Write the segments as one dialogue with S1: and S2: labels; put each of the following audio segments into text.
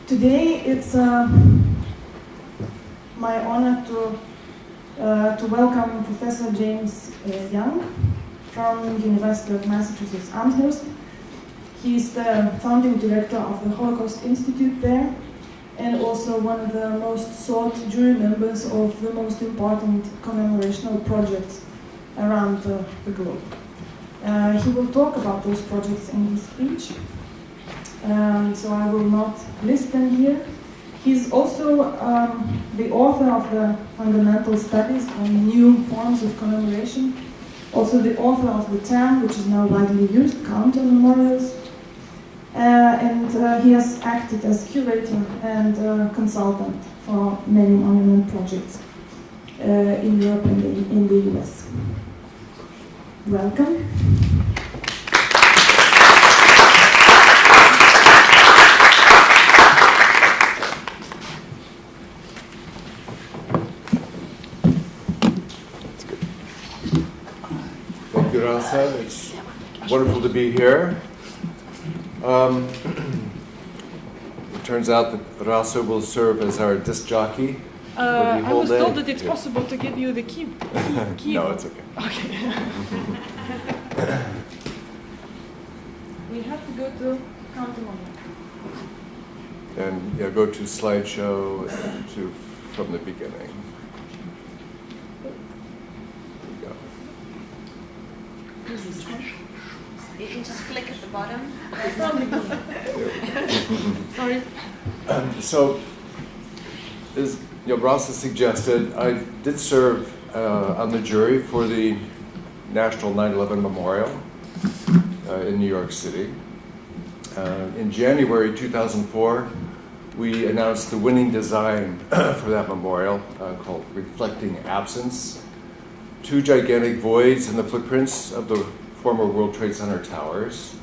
S1: Today it's my honor to welcome Professor James Young from University of Massachusetts Amherst. He is the founding director of the Holocaust Institute there, and also one of the most sought jury members of the most important commemorational projects around the globe. He will talk about those projects in his speech, so I will not list them here. He's also the author of the fundamental studies on new forms of commemoration, also the author of the term, which is now widely used, counter memorials, and he has acted as curator and consultant for many monument projects in Europe and in the US. Welcome.
S2: Thank you, Rasa. It's wonderful to be here. It turns out that Rasa will serve as our disc jockey.
S3: I was told that it's possible to give you the key.
S2: No, it's okay.
S3: Okay. We have to go to counter moment.
S2: And yeah, go to slideshow and from the beginning.
S4: You can just click at the bottom.
S3: Sorry.
S2: So, as Rasa suggested, I did serve on the jury for the National 9/11 Memorial in New York City. In January 2004, we announced the winning design for that memorial called Reflecting Absence. 2 gigantic voids in the footprints of the former World Trade Center towers,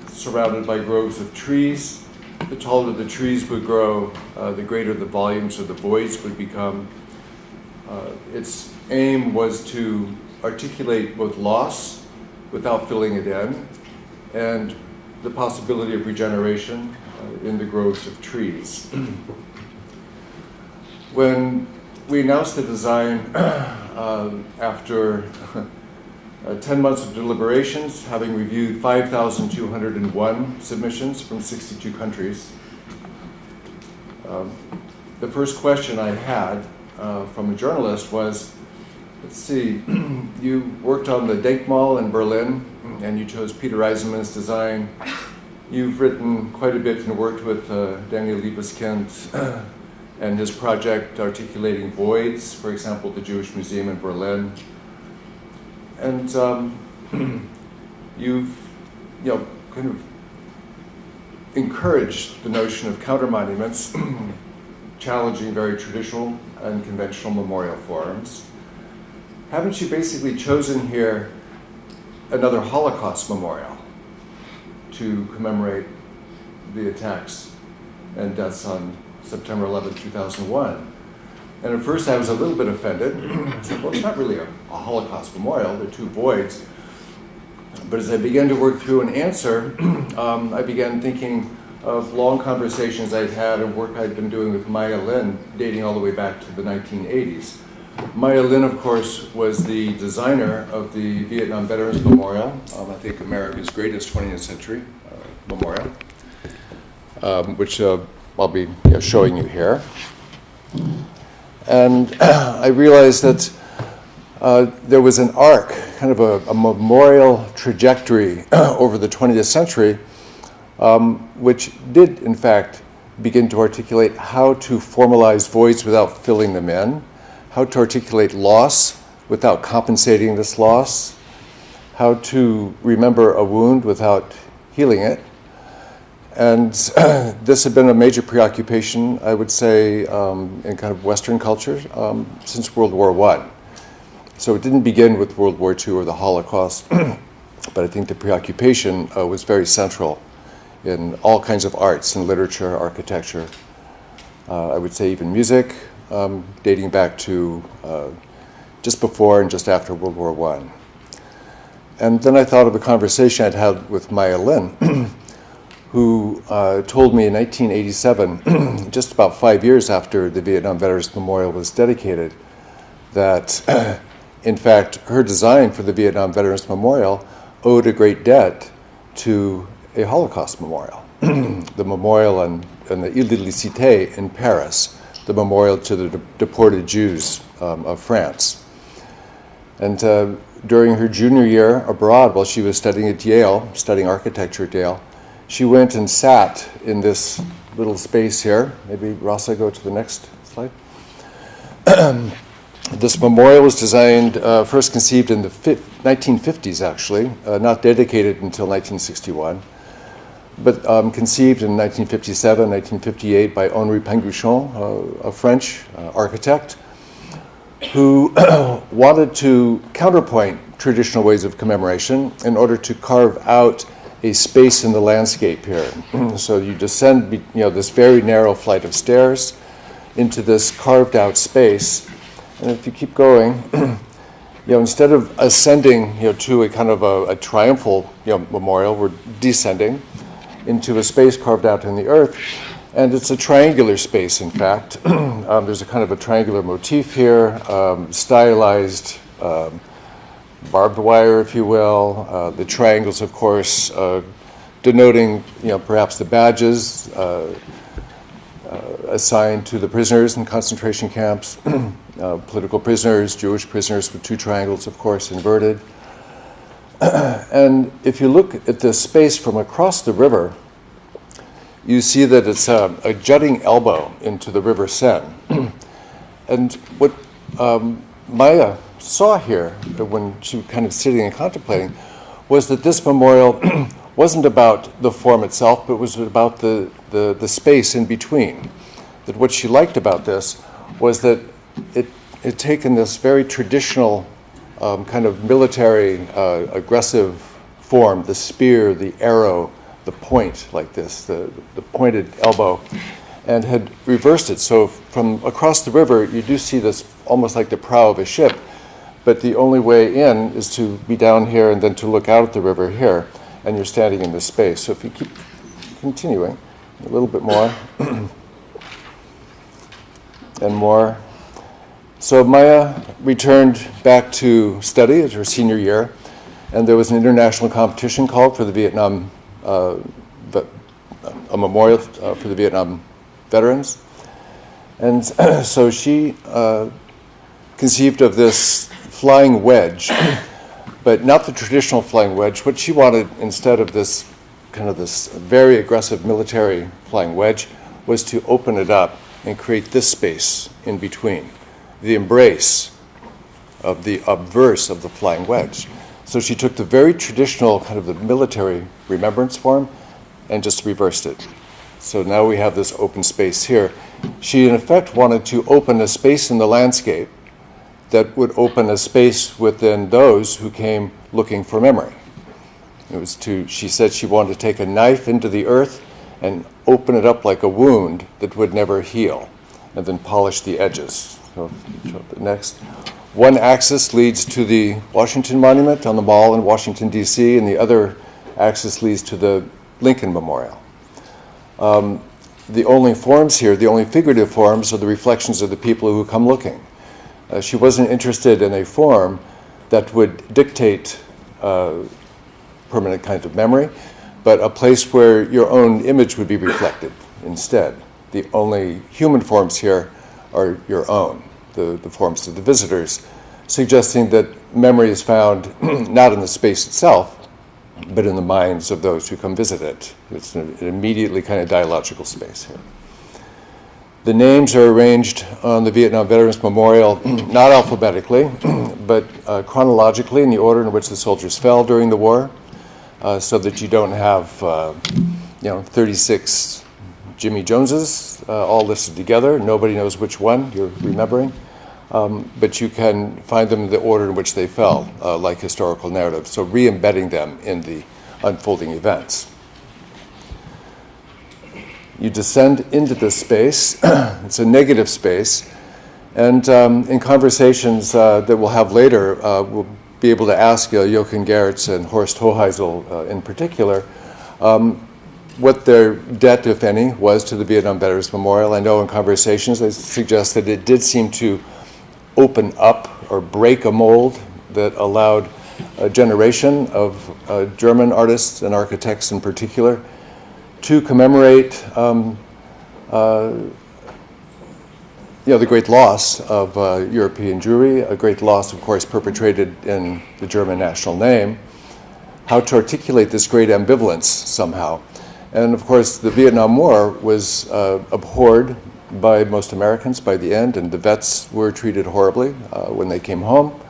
S2: surrounded by groves of trees. The taller the trees would grow, the greater the volumes of the voids would become. Its aim was to articulate both loss without filling it in, and the possibility of regeneration in the groves of trees. When we announced the design after 10 months of deliberations, having reviewed 5,201 submissions from 62 countries. The first question I had from a journalist was, let's see, you worked on the Denkmal in Berlin, and you chose Peter Eisenman's design. You've written quite a bit and worked with Daniel Liebeskind and his project articulating voids, for example, the Jewish Museum in Berlin. And you've, kind of encouraged the notion of counter monuments, challenging very traditional and conventional memorial forms. Haven't you basically chosen here another Holocaust memorial to commemorate the attacks and deaths on September 11, 2001? And at first I was a little bit offended. I said, well, it's not really a Holocaust memorial, they're 2 voids. But as I began to work through an answer, I began thinking of long conversations I'd had and work I'd been doing with Maya Lin, dating all the way back to the 1980s. Maya Lin, of course, was the designer of the Vietnam Veterans Memorial, I think America's greatest 20th century memorial, which I'll be showing you here. And I realized that there was an arc, kind of a memorial trajectory over the 20th century, which did, in fact, begin to articulate how to formalize voids without filling them in, how to articulate loss without compensating this loss, how to remember a wound without healing it. And this had been a major preoccupation, I would say, in kind of Western culture since World War I. So it didn't begin with World War II or the Holocaust, but I think the preoccupation was very central in all kinds of arts and literature, architecture, I would say even music, dating back to just before and just after World War I. And then I thought of a conversation I'd had with Maya Lin, who told me in 1987, just about 5 years after the Vietnam Veterans Memorial was dedicated, that in fact her design for the Vietnam Veterans Memorial owed a great debt to a Holocaust memorial. The memorial on the Dovydaitytė in Paris, the memorial to the deported Jews of France. And during her junior year abroad, while she was studying at Yale, studying architecture at Yale, she went and sat in this little space here. Maybe Rasa, go to the next slide. This memorial was designed, first conceived in the 1950s actually, not dedicated until 1961, but conceived in 1957, 1958 by Henri Penguichon, a French architect, who wanted to counterpoint traditional ways of commemoration in order to carve out a space in the landscape here. So you descend, this very narrow flight of stairs into this carved out space. And if you keep going, instead of ascending, to a kind of a triumphal, memorial, we're descending into a space carved out in the earth. And it's a triangular space, in fact. There's a kind of a triangular motif here, stylized barbed wire, if you will. The triangles, of course, denoting, perhaps the badges assigned to the prisoners in concentration camps, political prisoners, Jewish prisoners with two triangles, of course, inverted. And if you look at this space from across the river, you see that it's a jutting elbow into the River Seine. And what Maya saw here, when she was kind of sitting and contemplating, was that this memorial wasn't about the form itself, but was about the space in between. That what she liked about this was that it had taken this very traditional kind of military aggressive form, the spear, the arrow, the point like this, the pointed elbow, and had reversed it. So from across the river, you do see this almost like the prow of a ship, but the only way in is to be down here and then to look out at the river here, and you're standing in this space. So if you keep continuing, a little bit more, and more. So Maya returned back to study at her senior year, and there was an international competition called for the Vietnam, a memorial for the Vietnam veterans. And so she conceived of this flying wedge, but not the traditional flying wedge. What she wanted, instead of this kind of this very aggressive military flying wedge, was to open it up and create this space in between, the embrace of the obverse of the flying wedge. So she took the very traditional kind of the military remembrance form and just reversed it. So now we have this open space here. She in effect wanted to open a space in the landscape that would open a space within those who came looking for memory. It was she said she wanted to take a knife into the earth and open it up like a wound that would never heal, and then polish the edges. So the next. One axis leads to the Washington Monument on the Mall in Washington, D.C., and the other axis leads to the Lincoln Memorial. The only forms here, the only figurative forms, are the reflections of the people who come looking. She wasn't interested in a form that would dictate permanent kind of memory, but a place where your own image would be reflected instead. The only human forms here are your own, the forms of the visitors, suggesting that memory is found not in the space itself, but in the minds of those who come visit it. It's an immediately kind of dialogical space here. The names are arranged on the Vietnam Veterans Memorial, not alphabetically, but chronologically in the order in which the soldiers fell during the war, so that you don't have 36 Jimmy Joneses all listed together. Nobody knows which one you're remembering, but you can find them in the order in which they fell, like historical narratives, so re-embedding them in the unfolding events. You descend into this space. It's a negative space, and in conversations that we'll have later, we'll be able to ask Jochen Gerritz and Horst Hoheisel in particular, what their debt, if any, was to the Vietnam Veterans Memorial. I know in conversations they suggest that it did seem to open up or break a mold that allowed a generation of German artists and architects in particular to commemorate the great loss of European Jewry, a great loss, of course, perpetrated in the German national name, how to articulate this great ambivalence somehow. And of course, the Vietnam War was abhorred by most Americans by the end, and the vets were treated horribly when they came home.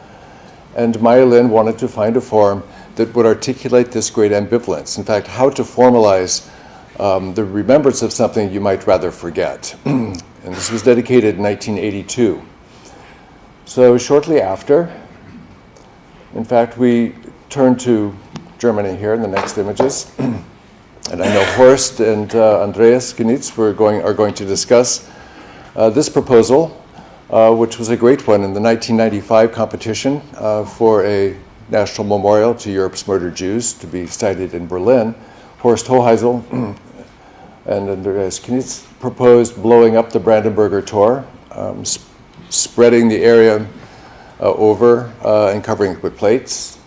S2: And Maya Lin wanted to find a form that would articulate this great ambivalence. In fact, how to formalize the remembrance of something you might rather forget. And this was dedicated in 1982. So shortly after, in fact, we turned to Germany here in the next images. And I know Horst and Andreas Genitz are going to discuss this proposal, which was a great one in the 1995 competition for a national memorial to Europe's murdered Jews to be sited in Berlin. Horst Hoheisel and Andreas Genitz proposed blowing up the Brandenburger Tor, spreading the area over and covering it with plates,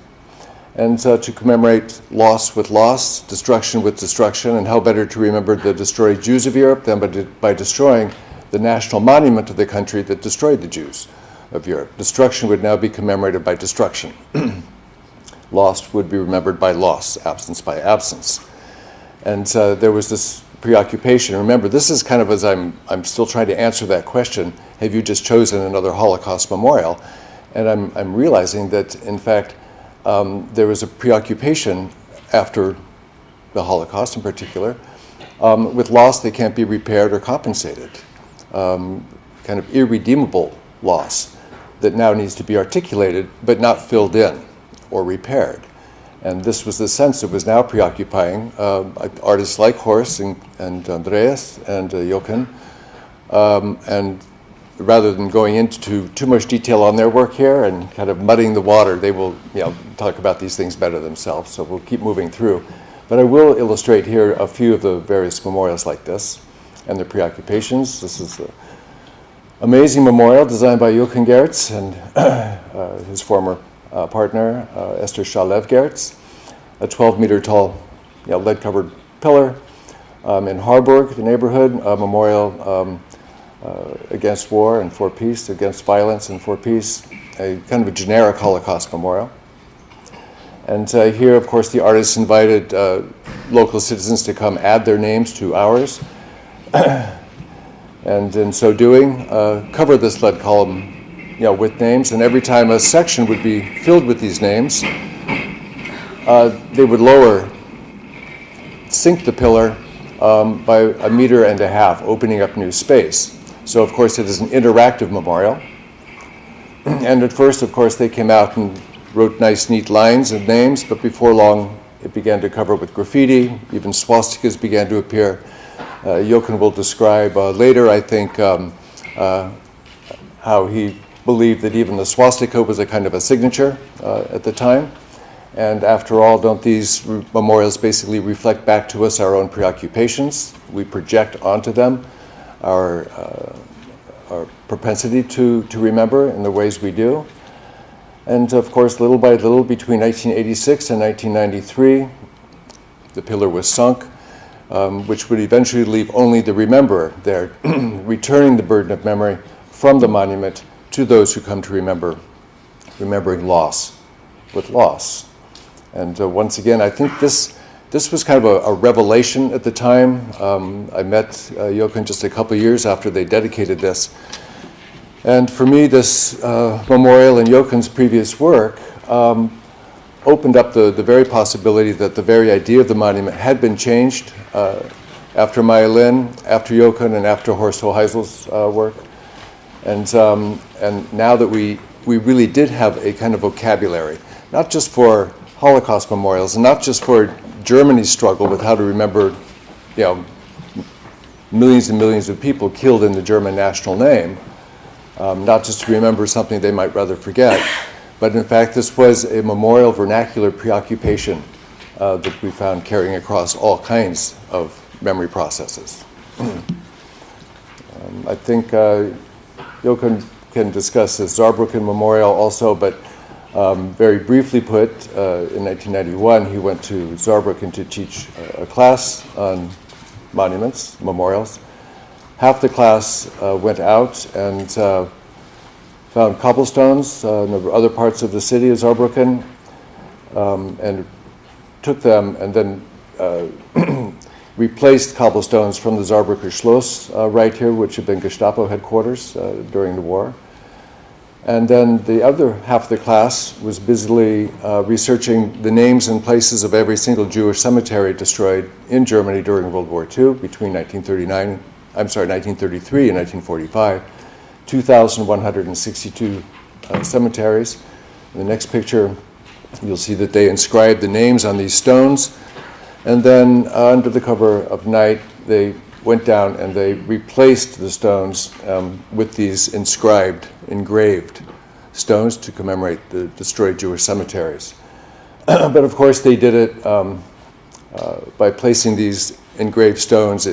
S2: and to commemorate loss with loss, destruction with destruction, and how better to remember the destroyed Jews of Europe than by destroying the national monument of the country that destroyed the Jews of Europe. Destruction would now be commemorated by destruction. Lost would be remembered by loss, absence by absence. And there was this preoccupation. Remember, this is kind of as I'm still trying to answer that question, have you just chosen another Holocaust memorial? And I'm realizing that, in fact, there was a preoccupation after the Holocaust in particular, with loss that can't be repaired or compensated. Kind of irredeemable loss that now needs to be articulated but not filled in or repaired. And this was the sense that was now preoccupying artists like Horst and Andreas and Jochen. And rather than going into too much detail on their work here and kind of muddying the water, they will talk about these things better themselves. So we'll keep moving through. But I will illustrate here a few of the various memorials like this and their preoccupations. This is the amazing memorial designed by Jochen Gertz and his former partner, Esther Shalev Gertz, a 12-meter tall lead-covered pillar in Harburg, the neighborhood, a memorial against war and for peace, against violence and for peace, a kind of a generic Holocaust memorial. And here, of course, the artists invited local citizens to come add their names to ours, and in so doing, cover this lead column with names, and every time a section would be filled with these names, they would sink the pillar by 1.5 meters, opening up new space. So, of course, it is an interactive memorial. And at first, of course, they came out and wrote nice, neat lines and names, but before long, it began to cover with graffiti. Even swastikas began to appear. Jochen will describe later, I think, how he believed that even the swastika was a kind of a signature at the time. And after all, don't these memorials basically reflect back to us our own preoccupations? We project onto them our propensity to remember in the ways we do. And of course, little by little, between 1986 and 1993, the pillar was sunk, which would eventually leave only the rememberer there, returning the burden of memory from the monument to those who come to remembering loss with loss. And once again, I think this was kind of a revelation at the time. I met Jochen just a couple of years after they dedicated this. And for me, this memorial and Jochen's previous work opened up the very possibility that the very idea of the monument had been changed after Maya Lin, after Jochen, and after Horst Hoheisel's work. And now that we really did have a kind of vocabulary, not just for Holocaust memorials, and not just for Germany's struggle with how to remember, millions and millions of people killed in the German national name, not just to remember something they might rather forget, but in fact this was a memorial vernacular preoccupation that we found carrying across all kinds of memory processes. I think Jochen can discuss the Saarbrücken Memorial also, but very briefly put, in 1991 he went to Saarbrücken to teach a class on monuments, memorials. Half the class went out and found cobblestones in other parts of the city of Saarbrücken, and took them and then replaced cobblestones from the Saarbrücker Schloss right here, which had been Gestapo headquarters during the war. And then the other half of the class was busily researching the names and places of every single Jewish cemetery destroyed in Germany during World War II between 1933 and 1945. 2,162 cemeteries. In the next picture, you'll see that they inscribed the names on these stones, and then under the cover of night, they went down and they replaced the stones with these engraved stones to commemorate the destroyed Jewish cemeteries. But of course, they did it by placing these engraved stones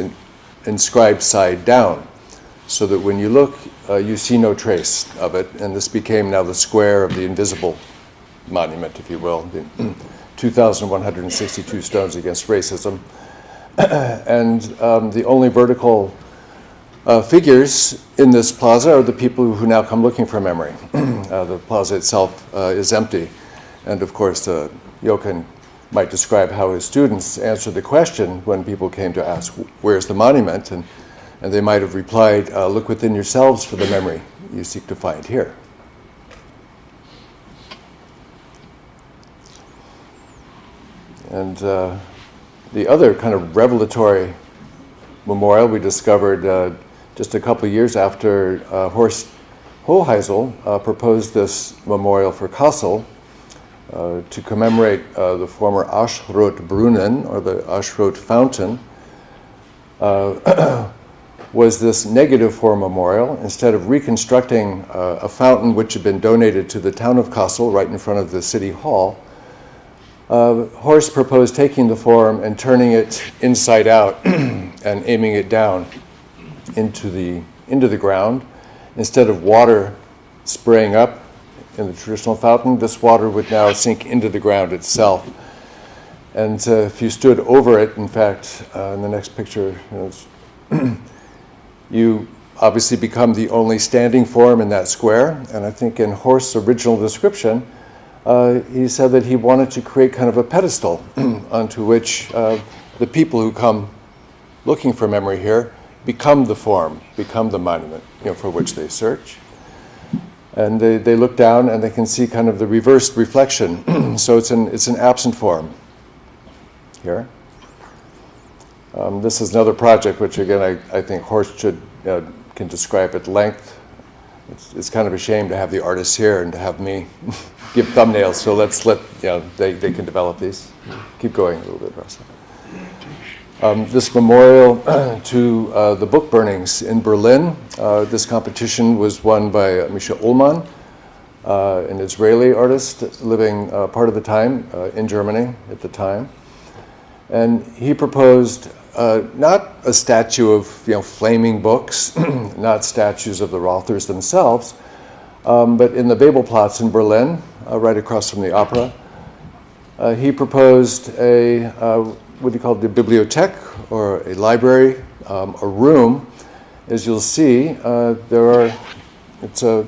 S2: inscribed side down, so that when you look, you see no trace of it, and this became now the square of the invisible monument, if you will, the 2,162 stones against racism. And the only vertical figures in this plaza are the people who now come looking for memory. The plaza itself is empty. And of course, Jochen might describe how his students answered the question when people came to ask, where's the monument? And they might have replied, look within yourselves for the memory you seek to find here. And the other kind of revelatory memorial we discovered just a couple of years after Horst Hoheisel proposed this memorial for Kassel to commemorate the former Aschrotbrunnen, or the Aschrot Fountain, was this negative form memorial. Instead of reconstructing a fountain which had been donated to the town of Kassel right in front of the city hall, Horst proposed taking the form and turning it inside out and aiming it down into the ground. Instead of water spraying up in the traditional fountain, this water would now sink into the ground itself. And if you stood over it, in fact, in the next picture, you obviously become the only standing form in that square. And I think in Horst's original description, he said that he wanted to create kind of a pedestal onto which the people who come looking for memory here become the form, become the monument, for which they search. And they look down and they can see kind of the reversed reflection. So it's an absent form here. This is another project which, again, I think Horst can describe at length. It's kind of a shame to have the artists here and to have me give thumbnails. So let's let they can develop these. Keep going a little bit, Rasa. This memorial to the book burnings in Berlin. This competition was won by Misha Ullmann, an Israeli artist living part of the time in Germany at the time. And he proposed not a statue of flaming books, not statues of the authors themselves, but in the Babelplatz in Berlin, right across from the opera, he proposed what he called the bibliothek, or a library, a room. As you'll see, it's a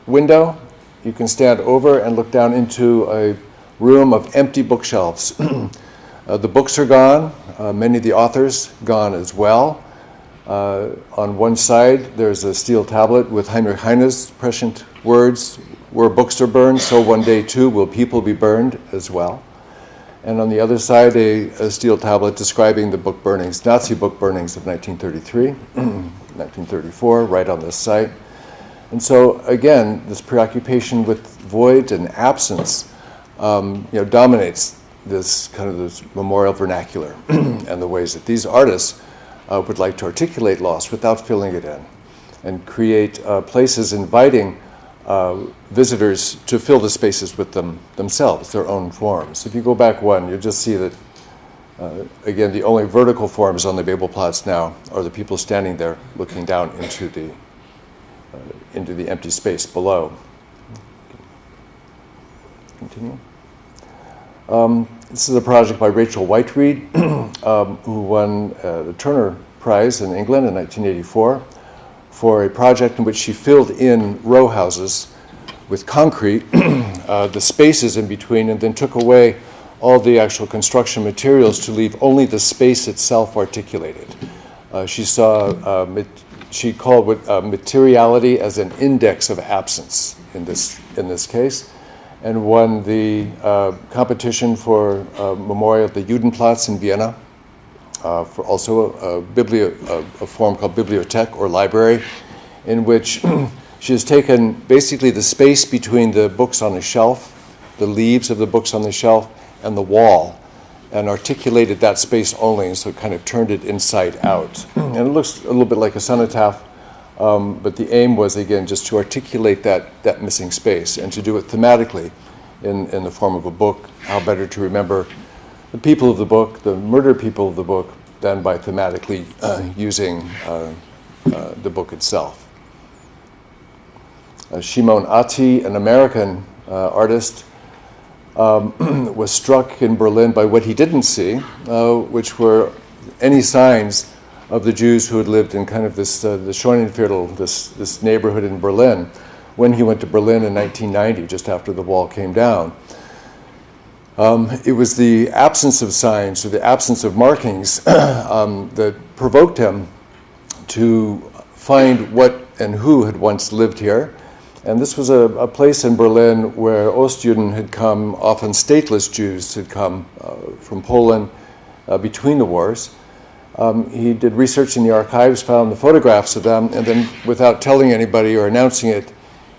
S2: window. You can stand over and look down into a room of empty bookshelves. The books are gone, many of the authors gone as well. On one side, there's a steel tablet with Heinrich Heine's prescient words, where books are burned, so one day too will people be burned as well. And on the other side, a steel tablet describing the book burnings, Nazi book burnings of 1933, 1934, right on this site. And so again, this preoccupation with void and absence dominates this kind of this memorial vernacular and the ways that these artists would like to articulate loss without filling it in and create places inviting visitors to fill the spaces with themselves, their own forms. If you go back one, you'll just see that, again, the only vertical forms on the Babelplatz now are the people standing there looking down into the empty space below. Continue. This is a project by Rachel Whiteread, who won the Turner Prize in England in 1984 for a project in which she filled in row houses with concrete, the spaces in between, and then took away all the actual construction materials to leave only the space itself articulated. She called materiality as an index of absence in this case, and won the competition for memorial at the Judenplatz in Vienna, for also a form called bibliothek or library, in which she has taken basically the space between the books on the shelf, the leaves of the books on the shelf, and the wall, and articulated that space only, and so kind of turned it inside out. And it looks a little bit like a cenotaph, but the aim was, again, just to articulate that missing space and to do it thematically in the form of a book. How better to remember the people of the book, the murdered people of the book, than by thematically using the book itself. Shimon Ati, an American artist, was struck in Berlin by what he didn't see, which were any signs of the Jews who had lived in kind of this the Scheunenviertel, this neighborhood in Berlin, when he went to Berlin in 1990, just after the wall came down. It was the absence of signs or the absence of markings that provoked him to find what and who had once lived here. And this was a place in Berlin where Ostjuden had come, often stateless Jews had come from Poland between the wars. He did research in the archives, found the photographs of them, and then without telling anybody or announcing it,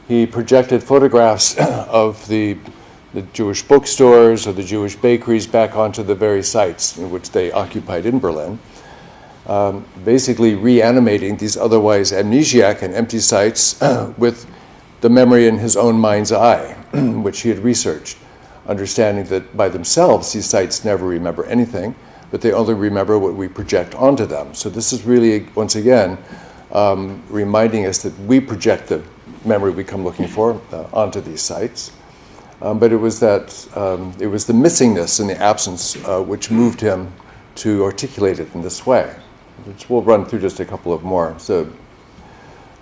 S2: he projected photographs of the Jewish bookstores or the Jewish bakeries back onto the very sites in which they occupied in Berlin, basically reanimating these otherwise amnesiac and empty sites with the memory in his own mind's eye, which he had researched, understanding that by themselves these sites never remember anything, but they only remember what we project onto them. So this is really, once again, reminding us that we project the memory we come looking for onto these sites. But it was the missingness and the absence which moved him to articulate it in this way, which we'll run through just a couple of more. So,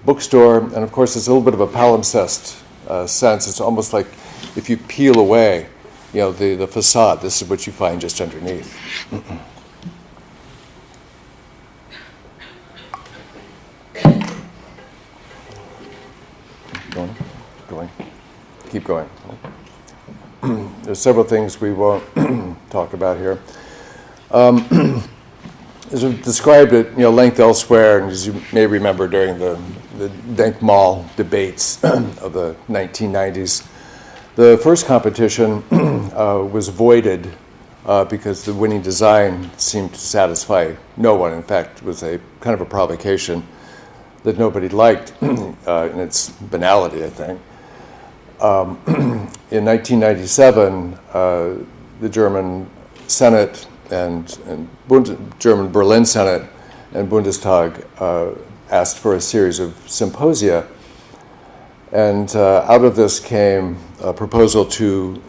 S2: bookstore, and of course it's a little bit of a palimpsest sense. It's almost like if you peel away, the facade, this is what you find just underneath. Keep going. There's several things we won't talk about here. As we've described at length elsewhere, and as you may remember during the Denkmal debates of the 1990s, the first competition was voided because the winning design seemed to satisfy no one. In fact, it was a kind of a provocation that nobody liked in its banality, I think. In 1997, the German Senate and German Berlin Senate and Bundestag asked for a series of symposia, and out of this came a proposal to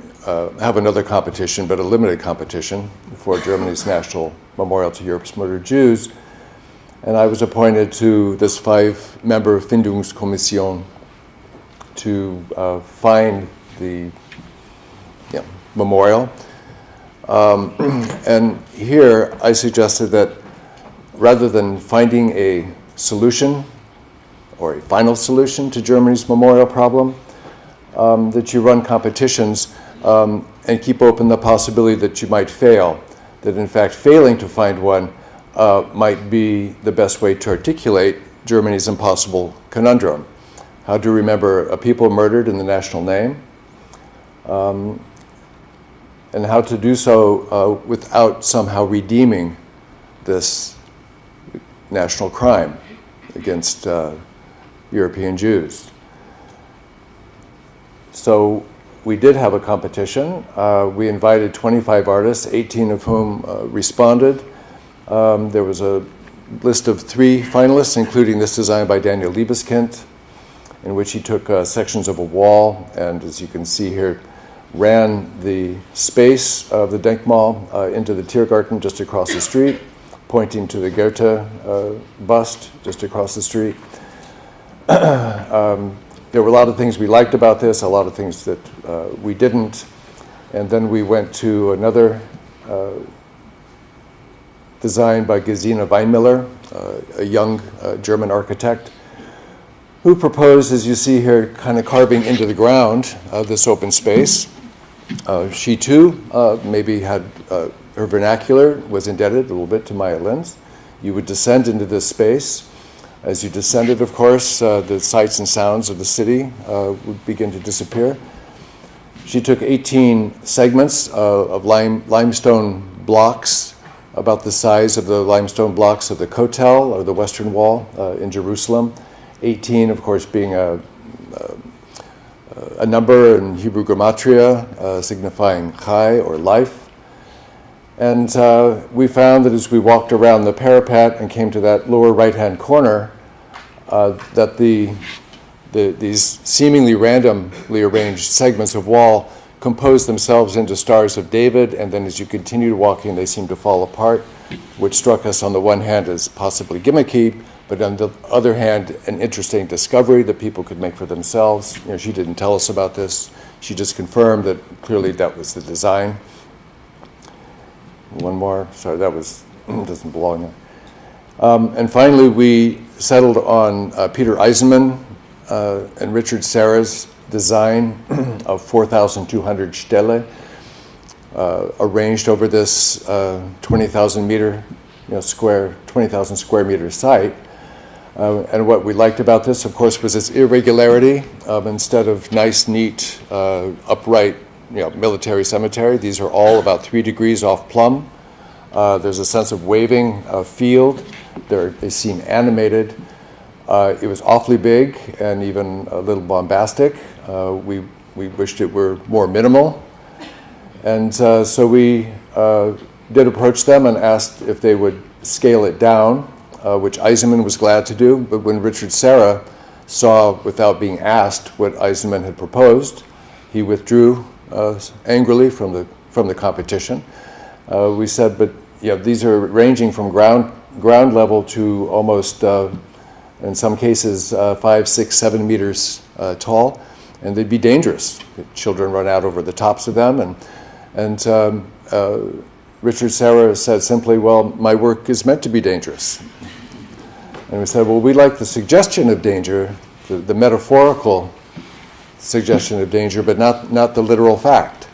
S2: have another competition, but a limited competition for Germany's National Memorial to Europe's Murdered Jews, and I was appointed to this 5-member Findungskommission to find the memorial. And here I suggested that rather than finding a solution or a final solution to Germany's memorial problem, that you run competitions and keep open the possibility that you might fail, that in fact failing to find one might be the best way to articulate Germany's impossible conundrum. How to remember a people murdered in the national name, and how to do so without somehow redeeming this national crime against European Jews. So we did have a competition. We invited 25 artists, 18 of whom responded. There was a list of 3 finalists, including this design by Daniel Liebeskind, in which he took sections of a wall and, as you can see here, ran the space of the Denkmal into the Tiergarten just across the street, pointing to the Goethe bust just across the street. There were a lot of things we liked about this, a lot of things that we didn't. And then we went to another design by Gesine Weinmiller, a young German architect, who proposed, as you see here, kind of carving into the ground this open space. She too maybe had, her vernacular was indebted a little bit to Maya Lin's. You would descend into this space. As you descended, of course, the sights and sounds of the city would begin to disappear. She took 18 segments of limestone blocks, about the size of the limestone blocks of the Kotel, or the Western Wall in Jerusalem. 18, of course, being a number in Hebrew gematria, signifying chai, or life. And we found that as we walked around the parapet and came to that lower right-hand corner, that these seemingly randomly arranged segments of wall compose themselves into Stars of David, and then as you continued walking, they seemed to fall apart, which struck us on the one hand as possibly gimmicky, but on the other hand, an interesting discovery that people could make for themselves. You know, she didn't tell us about this. She just confirmed that clearly that was the design. One more. Sorry, that doesn't belong there. And finally, we settled on Peter Eisenman and Richard Serra's design of 4,200 stele, arranged over this 20,000 square meter site. And what we liked about this, of course, was its irregularity. Instead of nice, neat, upright, military cemetery, these are all about 3 degrees off plumb. There's a sense of waving field. They seem animated. It was awfully big and even a little bombastic. We wished it were more minimal. And so we did approach them and asked if they would scale it down, which Eisenman was glad to do. But when Richard Serra saw, without being asked, what Eisenman had proposed, he withdrew angrily from the competition. We said, but these are ranging from ground level to almost, in some cases, 5, 6, 7 meters tall, and they'd be dangerous. Children run out over the tops of them, and Richard Serra said simply, well, my work is meant to be dangerous. And we said, well, we like the suggestion of danger, the metaphorical suggestion of danger, but not the literal fact.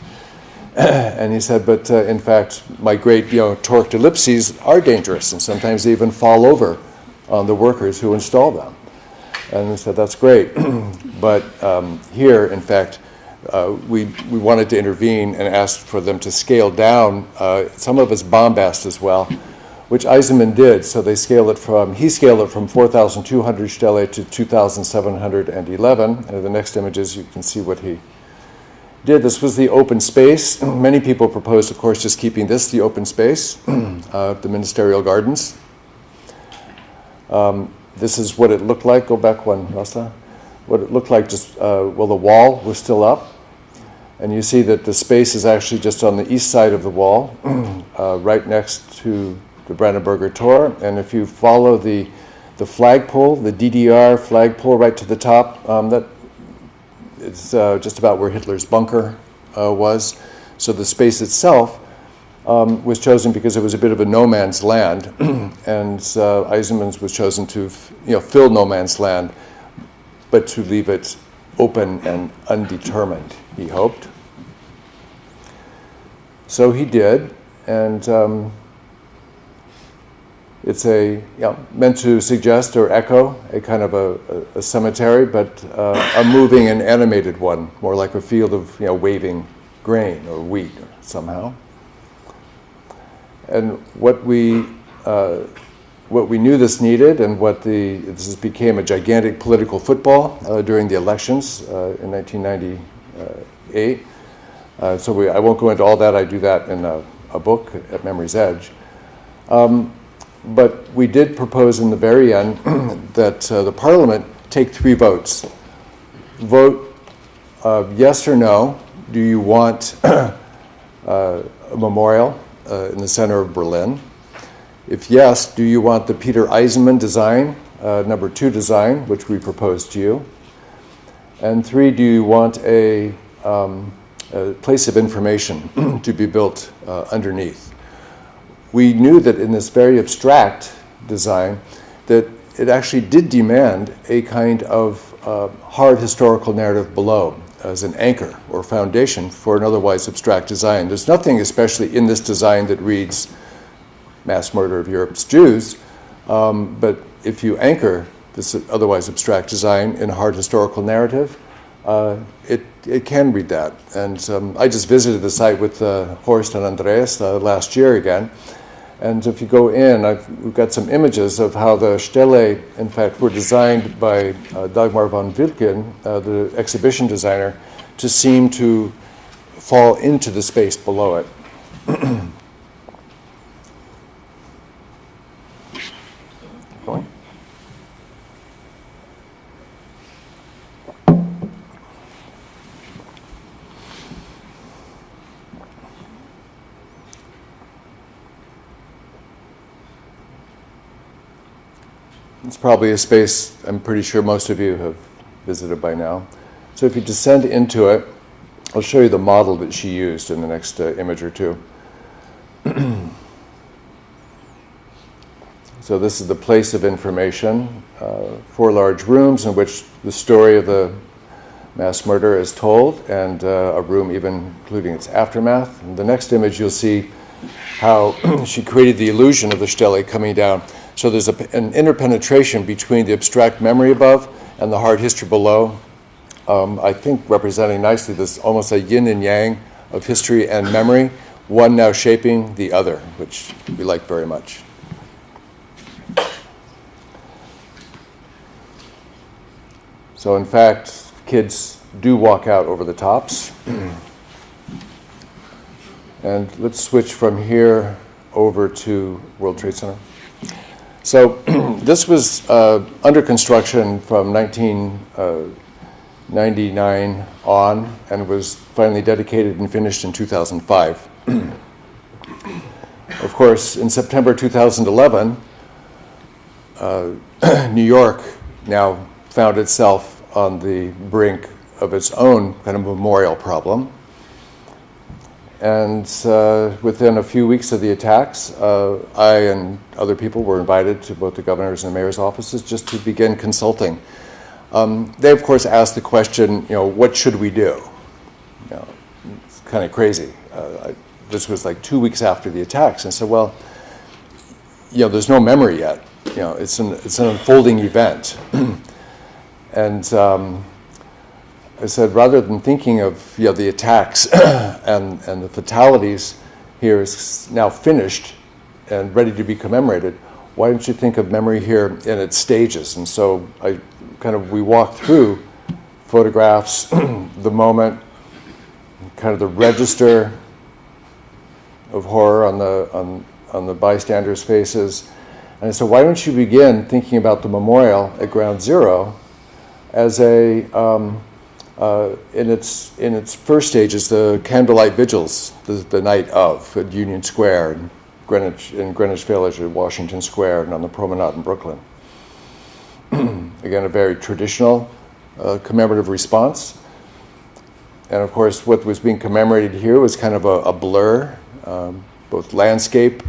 S2: And he said, but in fact, my great torqued ellipses are dangerous, and sometimes they even fall over on the workers who install them. And we said, that's great. But here, in fact, we wanted to intervene and asked for them to scale down some of its bombast as well, which Eisenman did. So he scaled it from 4,200 stele to 2,711. And in the next images, you can see what he did. This was the open space. Many people proposed, of course, just keeping this the open space, the ministerial gardens. This is what it looked like. Go back one, Rasa. What it looked like, just the wall was still up, and you see that the space is actually just on the east side of the wall, right next to the Brandenburger Tor. And if you follow the flagpole, the DDR flagpole, right to the top, that it's just about where Hitler's bunker was. So the space itself was chosen because it was a bit of a no man's land, and Eisenman's was chosen to fill no man's land, but to leave it open and undetermined, he hoped. So he did, and it's meant to suggest or echo a kind of a cemetery, but a moving and animated one, more like a field of waving grain or wheat somehow. And what we knew this needed, and this became a gigantic political football during the elections in 1990 So I won't go into all that. I do that in a book at Memory's Edge. But we did propose in the very end that the Parliament take 3 votes. Vote yes or no. Do you want a memorial in the center of Berlin? If yes, do you want the Peter Eisenman design, number 2 design, which we proposed to you? And 3, do you want a place of information to be built underneath? We knew that in this very abstract design that it actually did demand a kind of hard historical narrative below as an anchor or foundation for an otherwise abstract design. There's nothing especially in this design that reads mass murder of Europe's Jews, but if you anchor this otherwise abstract design in a hard historical narrative, it can read that. And I just visited the site with Horst and Andreas last year again. And if you go in, we've got some images of how the Stele, in fact, were designed by Dagmar von Wilken, the exhibition designer, to seem to fall into the space below it. Going. It's probably a space I'm pretty sure most of you have visited by now. So if you descend into it, I'll show you the model that she used in the next image or two. So this is the place of information, 4 large rooms in which the story of the mass murder is told, and a room even including its aftermath. In the next image you'll see how she created the illusion of the Stele coming down. So there's an interpenetration between the abstract memory above and the hard history below, I think representing nicely this almost a yin and yang of history and memory, one now shaping the other, which we like very much. So in fact, kids do walk out over the tops. And let's switch from here over to World Trade Center. So this was under construction from 1999 on, and was finally dedicated and finished in 2005. Of course, in September 2011, New York now found itself on the brink of its own kind of memorial problem. And within a few weeks of the attacks, I and other people were invited to both the governor's and the mayor's offices just to begin consulting. They, of course, asked the question, what should we do? It's kind of crazy. This was like 2 weeks after the attacks. And I said, well, there's no memory yet. It's an unfolding event. And I said, rather than thinking of the attacks and the fatalities here is now finished and ready to be commemorated, why don't you think of memory here in its stages? And so we walked through photographs, the moment, kind of the register of horror on the bystanders' faces. And I said, why don't you begin thinking about the memorial at Ground Zero as in its first stages, the candlelight vigils, the night of at Union Square, in Greenwich Village, at Washington Square, and on the Promenade in Brooklyn. Again, a very traditional commemorative response. And of course, what was being commemorated here was kind of a blur, both landscape,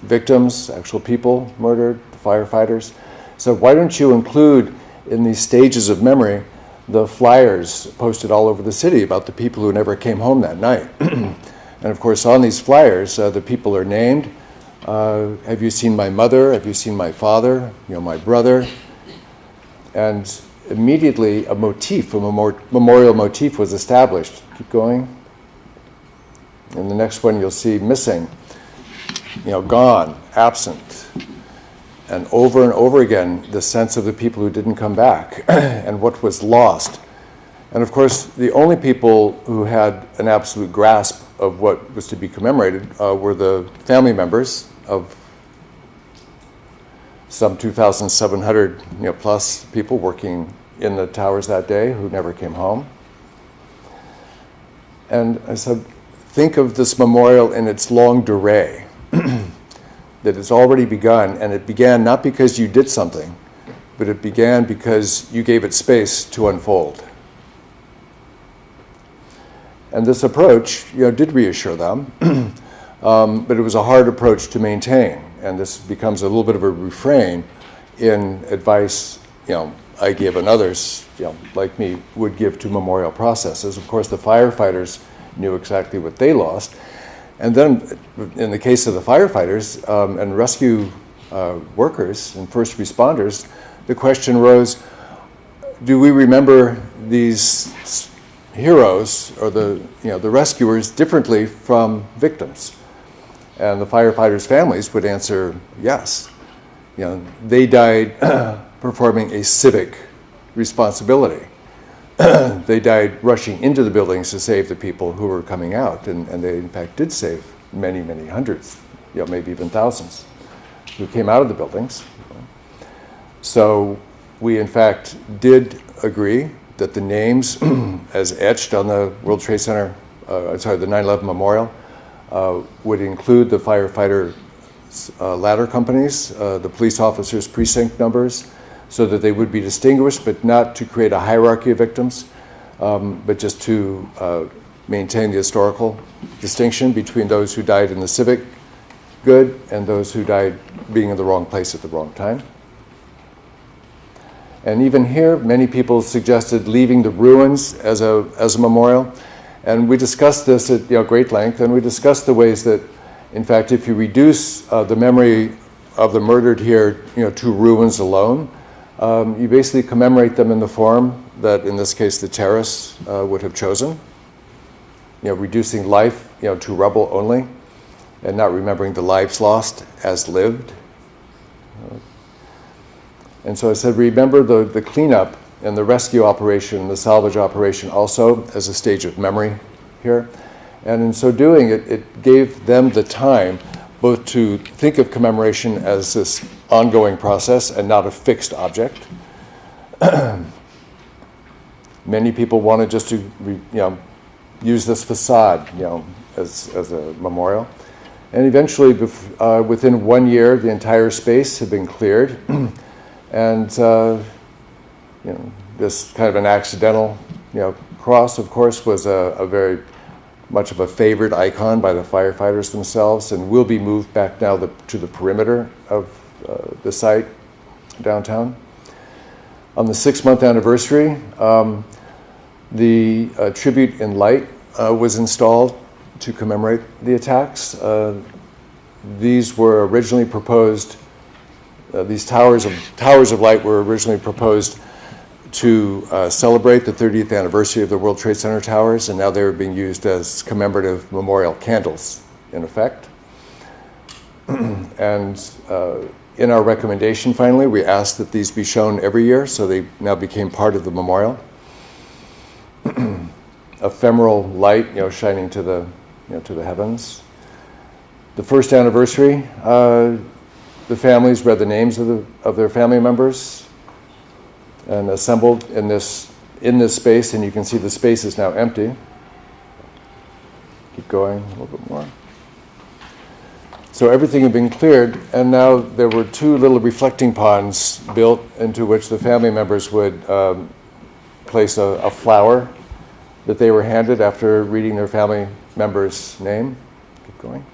S2: victims, actual people murdered, firefighters. So why don't you include in these stages of memory the flyers posted all over the city about the people who never came home that night. And of course, on these flyers, the people are named. Have you seen my mother? Have you seen my father? My brother? And immediately a memorial motif was established. Keep going. In the next one, you'll see missing, gone, absent. And over again, the sense of the people who didn't come back and what was lost. And of course, the only people who had an absolute grasp of what was to be commemorated were the family members of some 2,700 plus people working in the towers that day who never came home. And I said, think of this memorial in its longue durée, that it's already begun, and it began not because you did something, but it began because you gave it space to unfold. And this approach, did reassure them, but it was a hard approach to maintain. And this becomes a little bit of a refrain in advice, I give and others, like me, would give to memorial processes. Of course, the firefighters knew exactly what they lost. And then, in the case of the firefighters and rescue workers and first responders, the question rose, do we remember these heroes or the rescuers differently from victims? And the firefighters' families would answer yes. They died performing a civic responsibility. They died rushing into the buildings to save the people who were coming out, and they in fact did save many, many hundreds, maybe even thousands, who came out of the buildings. So we in fact did agree that the names as etched on the World Trade Center, the 9/11 memorial, would include the firefighter ladder companies, the police officers' precinct numbers, so that they would be distinguished, but not to create a hierarchy of victims, but just to maintain the historical distinction between those who died in the civic good and those who died being in the wrong place at the wrong time. And even here, many people suggested leaving the ruins as a memorial. And we discussed this at great length, and we discussed the ways that, in fact, if you reduce the memory of the murdered here to ruins alone, you basically commemorate them in the form that, in this case, the terrorists would have chosen, reducing life to rubble only, and not remembering the lives lost as lived. And so I said, remember the cleanup and the rescue operation, the salvage operation also as a stage of memory here. And in so doing, it gave them the time both to think of commemoration as this ongoing process and not a fixed object. Many people wanted just to use this facade as a memorial. And eventually, within 1 year, the entire space had been cleared. And this kind of an accidental cross, of course, was a very much of a favored icon by the firefighters themselves, and will be moved back now to the perimeter of the site downtown. On the 6-month anniversary, the tribute in light was installed to commemorate the attacks. These were originally proposed. These towers of light were originally proposed to celebrate the 30th anniversary of the World Trade Center towers, and now they were being used as commemorative memorial candles, in effect. And in our recommendation, finally, we asked that these be shown every year, so they now became part of the memorial. Ephemeral light, shining to the heavens. The first anniversary, the families read the names of their family members and assembled in this space, and you can see the space is now empty. Keep going a little bit more. So everything had been cleared, and now there were 2 little reflecting ponds built into which the family members would place a flower that they were handed after reading their family member's name. Keep going.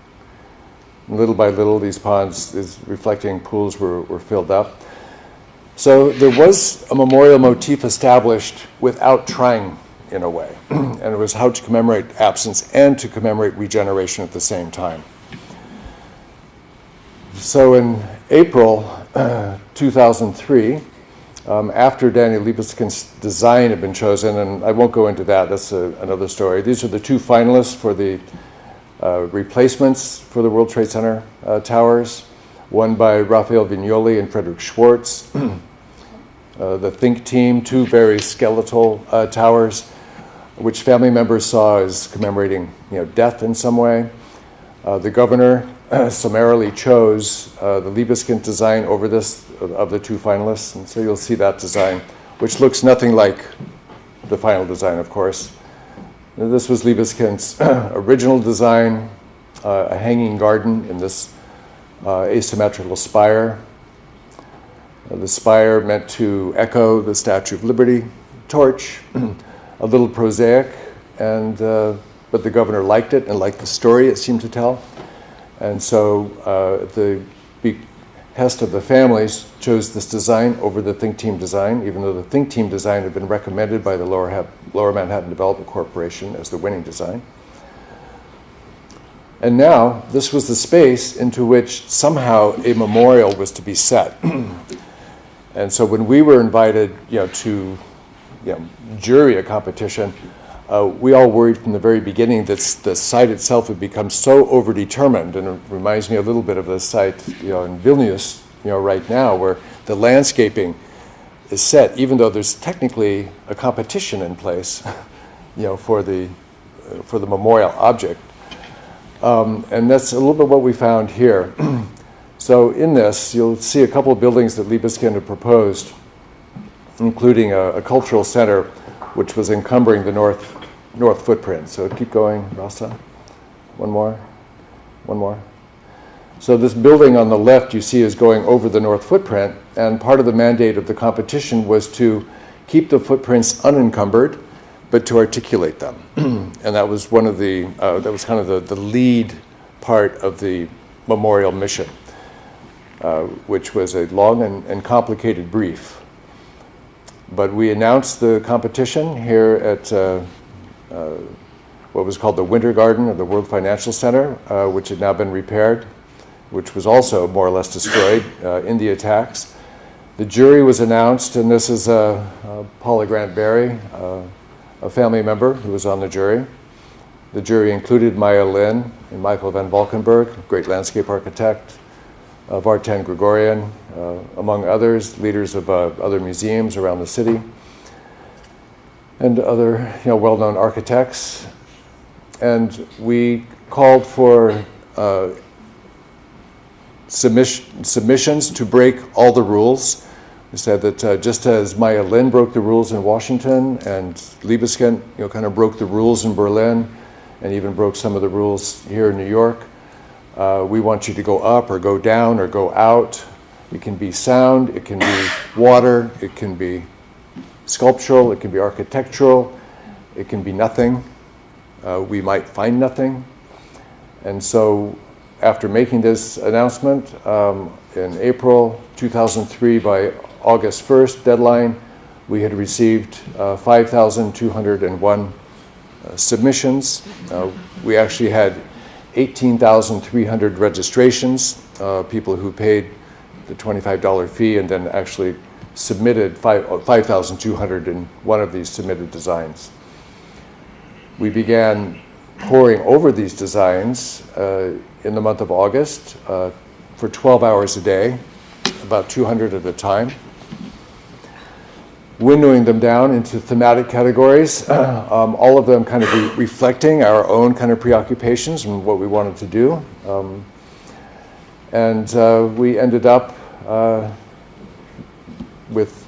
S2: And little by little, these ponds, these reflecting pools were filled up. So there was a memorial motif established without trying, in a way. And it was how to commemorate absence and to commemorate regeneration at the same time. So in April 2003, after Daniel Libeskind's design had been chosen, and I won't go into that, that's another story. These are the 2 finalists for the replacements for the World Trade Center towers, one by Raphael Vignoli and Frederick Schwartz. The think team, 2 very skeletal towers, which family members saw as commemorating, death in some way. The governor summarily chose the Liebeskind design over this of the 2 finalists, and so you'll see that design, which looks nothing like the final design, of course. This was Liebeskind's original design, a hanging garden in this asymmetrical spire. The spire meant to echo the Statue of Liberty torch, a little prosaic, but the governor liked it and liked the story it seemed to tell. And so at the behest of the families, chose this design over the Think Team design, even though the Think Team design had been recommended by the Lower Manhattan Development Corporation as the winning design. And now, this was the space into which somehow a memorial was to be set. And so when we were invited, to jury a competition, we all worried from the very beginning that the site itself would become so overdetermined, and it reminds me a little bit of the site, in Vilnius, right now, where the landscaping is set, even though there's technically a competition in place, for the memorial object. And that's a little bit what we found here. So in this, you'll see a couple of buildings that Liebeskind had proposed, including a cultural center, which was encumbering the north footprint. So keep going, Rasa. One more. So this building on the left you see is going over the north footprint, and part of the mandate of the competition was to keep the footprints unencumbered, but to articulate them. And that was one of that was kind of the lead part of the memorial mission, which was a long and complicated brief. But we announced the competition here at what was called the Winter Garden of the World Financial Center, which had now been repaired, which was also more or less destroyed in the attacks. The jury was announced, and this is Paula Grant Berry, a family member who was on the jury. The jury included Maya Lin and Michael van Valkenburg, great landscape architect, Vartan Gregorian, among others, leaders of other museums around the city, and other well-known architects. And we called for submissions to break all the rules. We said that just as Maya Lin broke the rules in Washington, and Liebeskind kind of broke the rules in Berlin, and even broke some of the rules here in New York, we want you to go up or go down or go out. It can be sound, it can be water, it can be sculptural, it can be architectural, it can be nothing. We might find nothing. And so after making this announcement in April 2003, by August 1st deadline, we had received 5,201 submissions. We actually had 18,300 registrations, people who paid the $25 fee and then actually submitted 5,201 of these submitted designs. We began poring over these designs in the month of August for 12 hours a day, about 200 at a time, windowing them down into thematic categories, all of them kind of reflecting our own kind of preoccupations and what we wanted to do. And we ended up with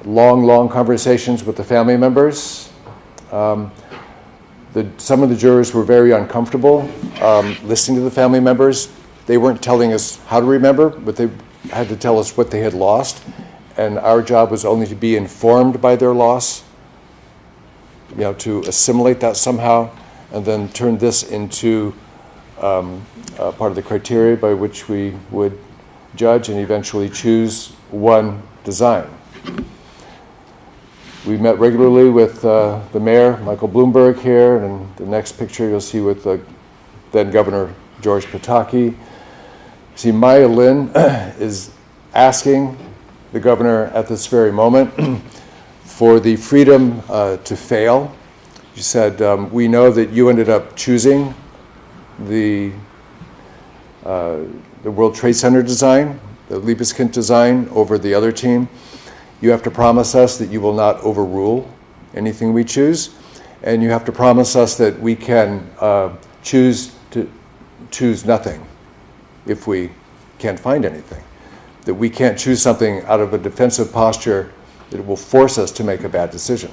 S2: long conversations with the family members. Some of the jurors were very uncomfortable listening to the family members. They weren't telling us how to remember, but they had to tell us what they had lost. And our job was only to be informed by their loss, to assimilate that somehow, and then turn this into part of the criteria by which we would judge and eventually choose one design. We met regularly with the mayor, Michael Bloomberg, here, and in the next picture you'll see with then Governor George Pataki. See, Maya Lin is asking the governor at this very moment for the freedom to fail. She said, we know that you ended up choosing the World Trade Center design, the Liebeskind design, over the other team. You have to promise us that you will not overrule anything we choose, and you have to promise us that we can choose nothing if we can't find anything, that we can't choose something out of a defensive posture that will force us to make a bad decision.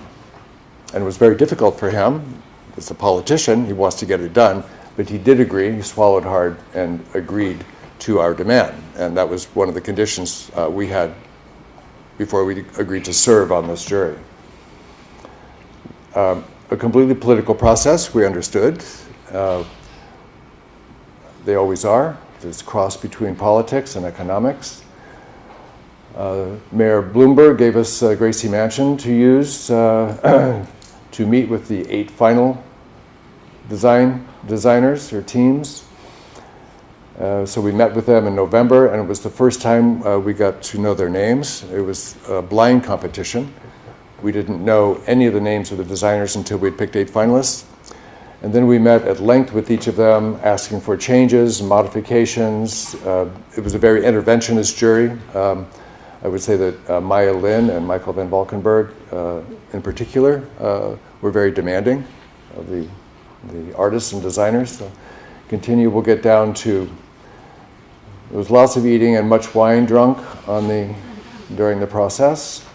S2: And it was very difficult for him. As a politician, he wants to get it done, but he did agree, he swallowed hard and agreed to our demand. And that was one of the conditions we had before we agreed to serve on this jury. A completely political process, we understood. They always are. There's a cross between politics and economics. Mayor Bloomberg gave us Gracie Mansion to use to meet with the 8 final designers or teams. So we met with them in November, and it was the first time we got to know their names. It was a blind competition. We didn't know any of the names of the designers until we'd picked 8 finalists. And then we met at length with each of them, asking for changes, modifications. It was a very interventionist jury. I would say that Maya Lin and Michael van Valkenburg, in particular, were very demanding of the artists and designers. So we'll get down to, there was lots of eating and much wine drunk during the process,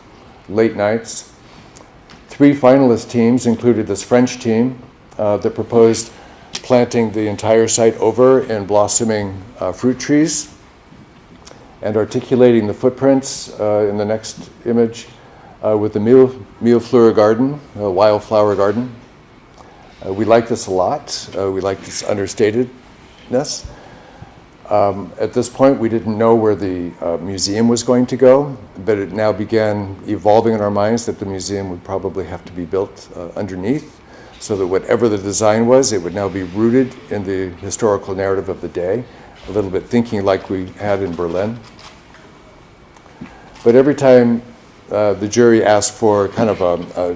S2: late nights. 3 finalist teams included this French team that proposed planting the entire site over in blossoming fruit trees and articulating the footprints in the next image with the Millefleur garden, a wildflower garden. We like this a lot. We like this understatedness. At this point, we didn't know where the museum was going to go, but it now began evolving in our minds that the museum would probably have to be built underneath, so that whatever the design was, it would now be rooted in the historical narrative of the day, a little bit thinking like we had in Berlin. But every time the jury asked for kind of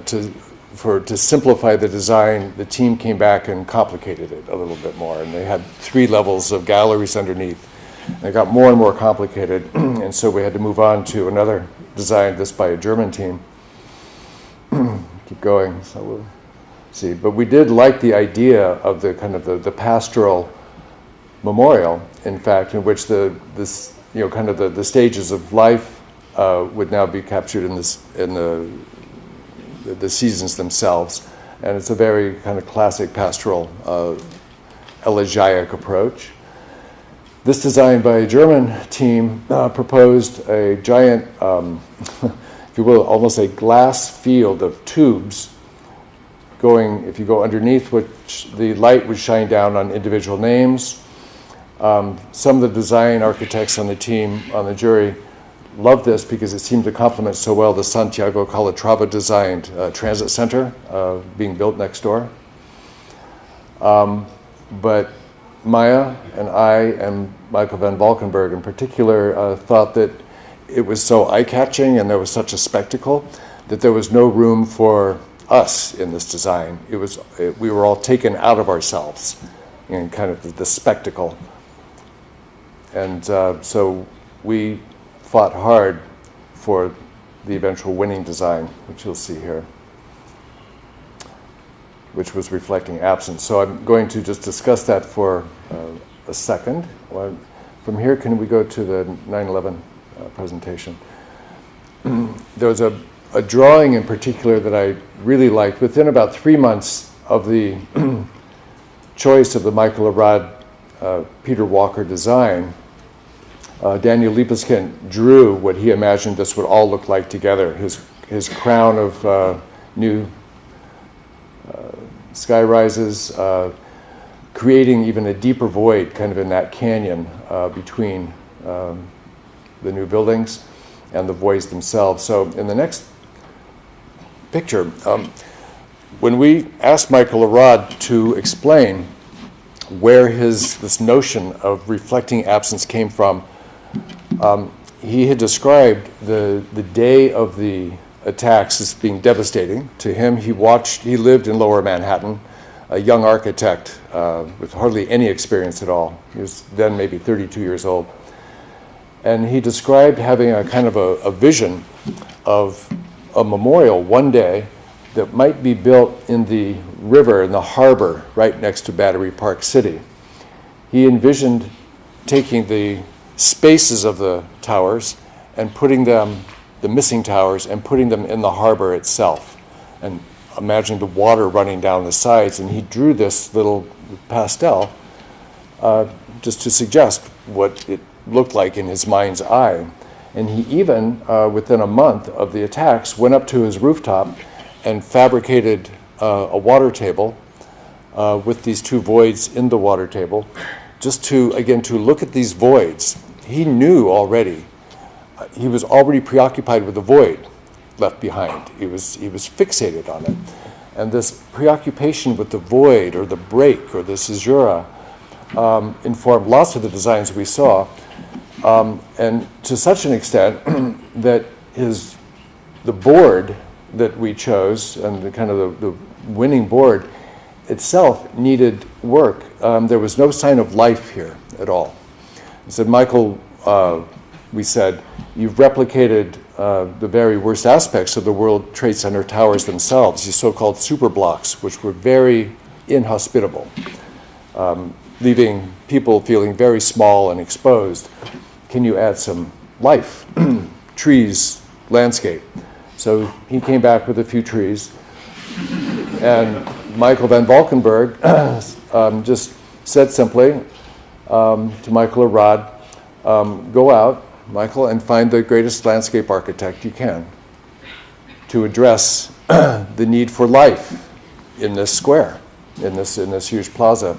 S2: to simplify the design, the team came back and complicated it a little bit more. And they had 3 levels of galleries underneath. And it got more and more complicated. And so we had to move on to another design, this by a German team. Keep going, so we'll see. But we did like the idea of the kind of the pastoral memorial, in fact, in which the stages of life would now be captured in the seasons themselves. And it's a very kind of classic pastoral elegiac approach. This design by a German team proposed a giant, if you will, almost a glass field of tubes going, if you go underneath, which the light would shine down on individual names. Some of the design architects on the team, on the jury, loved this because it seemed to complement so well the Santiago Calatrava designed transit center being built next door. But Maya and I and Michael van Valkenburg in particular thought that it was so eye-catching and there was such a spectacle that there was no room for us in this design. We were all taken out of ourselves in kind of the spectacle. And so we fought hard for the eventual winning design, which you'll see here, which was reflecting absence. So I'm going to just discuss that for a second. From here, can we go to the 9/11 presentation? There was a drawing in particular that I really liked. Within about 3 months of the choice of the Michael Arad Peter Walker design, Daniel Libeskind drew what he imagined this would all look like together. His crown of new sky rises, creating even a deeper void kind of in that canyon between the new buildings and the voids themselves. So in the next picture, when we asked Michael Arad to explain where this notion of reflecting absence came from, he had described the day of the attacks as being devastating. To him, he lived in Lower Manhattan, a young architect with hardly any experience at all. He was then maybe 32 years old. And he described having a kind of a vision of a memorial one day that might be built in the river, in the harbor, right next to Battery Park City. He envisioned taking the spaces of the towers and putting them, the missing towers, and putting them in the harbor itself. And imagine the water running down the sides. And he drew this little pastel just to suggest what it looked like in his mind's eye. And he even, within a month of the attacks, went up to his rooftop and fabricated a water table with these two voids in the water table, just to, again, to look at these voids. He knew already, he was already preoccupied with the void left behind. He was fixated on it. And this preoccupation with the void or the break or the caesura informed lots of the designs we saw. And to such an extent that the board that we chose and the kind of the winning board itself needed work. There was no sign of life here at all. I said, Michael, we said, you've replicated the very worst aspects of the World Trade Center towers themselves, these so-called super blocks, which were very inhospitable, leaving people feeling very small and exposed. Can you add some life, trees, landscape? So he came back with a few trees, and Michael van Valkenburg just said simply to Michael or Rod, go out, Michael, and find the greatest landscape architect you can to address the need for life in this square, in this huge plaza.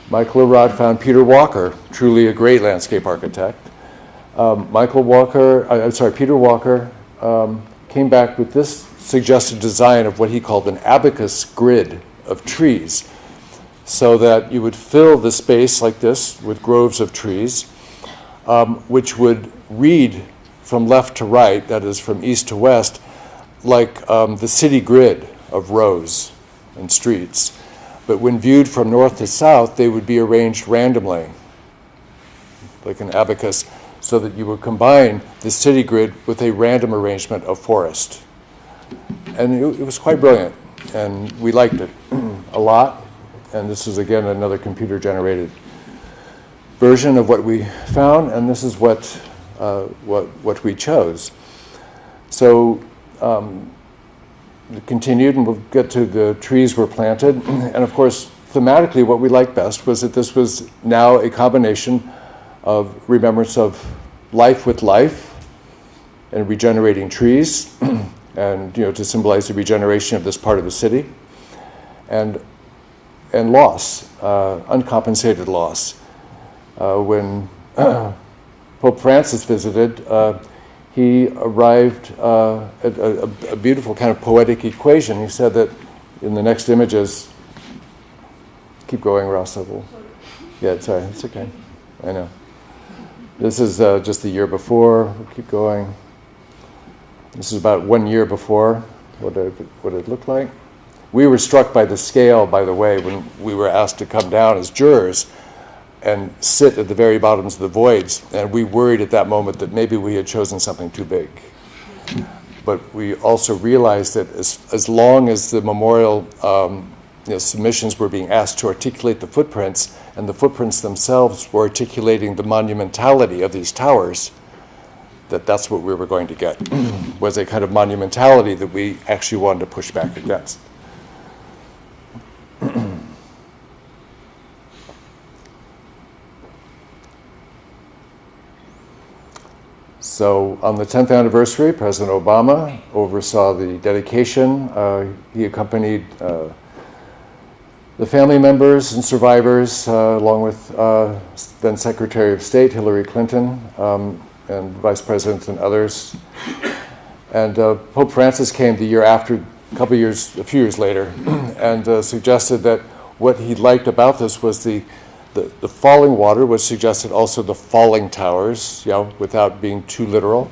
S2: Michael or Rod found Peter Walker, truly a great landscape architect. Peter Walker came back with this suggested design of what he called an abacus grid of trees, so that you would fill the space like this with groves of trees, which would read from left to right, that is from east to west, like the city grid of rows and streets. But when viewed from north to south, they would be arranged randomly, like an abacus, so that you would combine the city grid with a random arrangement of forest. And it was quite brilliant, and we liked it a lot. And this is, again, another computer-generated version of what we found, and this is what we chose. So it continued, and we'll get to the trees were planted. And of course, thematically, what we liked best was that this was now a combination of remembrance of life with life and regenerating trees, and to symbolize the regeneration of this part of the city, and loss, uncompensated loss. When Pope Francis visited, he arrived at a beautiful kind of poetic equation. He said that in the next images, keep going, Rasa. Yeah, sorry, it's okay. I know. This is just the year before. We'll keep going. This is about 1 year before what it looked like. We were struck by the scale, by the way, when we were asked to come down as jurors and sit at the very bottoms of the voids, and we worried at that moment that maybe we had chosen something too big. But we also realized that as long as the memorial submissions were being asked to articulate the footprints, and the footprints themselves were articulating the monumentality of these towers, that's what we were going to get, was a kind of monumentality that we actually wanted to push back against. So on the 10th anniversary, President Obama oversaw the dedication. He accompanied the family members and survivors, along with then Secretary of State Hillary Clinton, and Vice President and others. And Pope Francis came the year after, a few years later, and suggested that what he liked about this was the falling water, which suggested also the falling towers, without being too literal.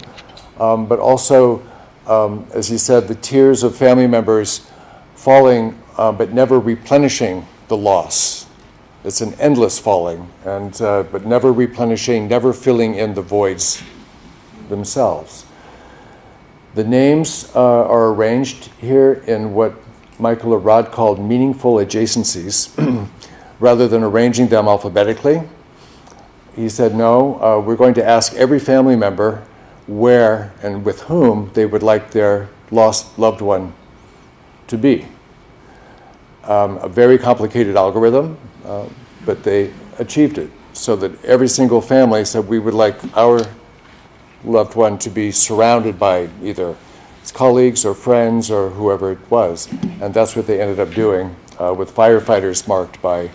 S2: But also, as he said, the tears of family members falling, but never replenishing the loss. It's an endless falling, and but never replenishing, never filling in the voids themselves. The names are arranged here in what Michael Arad called meaningful adjacencies. Rather than arranging them alphabetically, he said, no, we're going to ask every family member where and with whom they would like their lost loved one to be. A very complicated algorithm, but they achieved it so that every single family said we would like our loved one to be surrounded by either its colleagues or friends or whoever it was. And that's what they ended up doing with firefighters marked by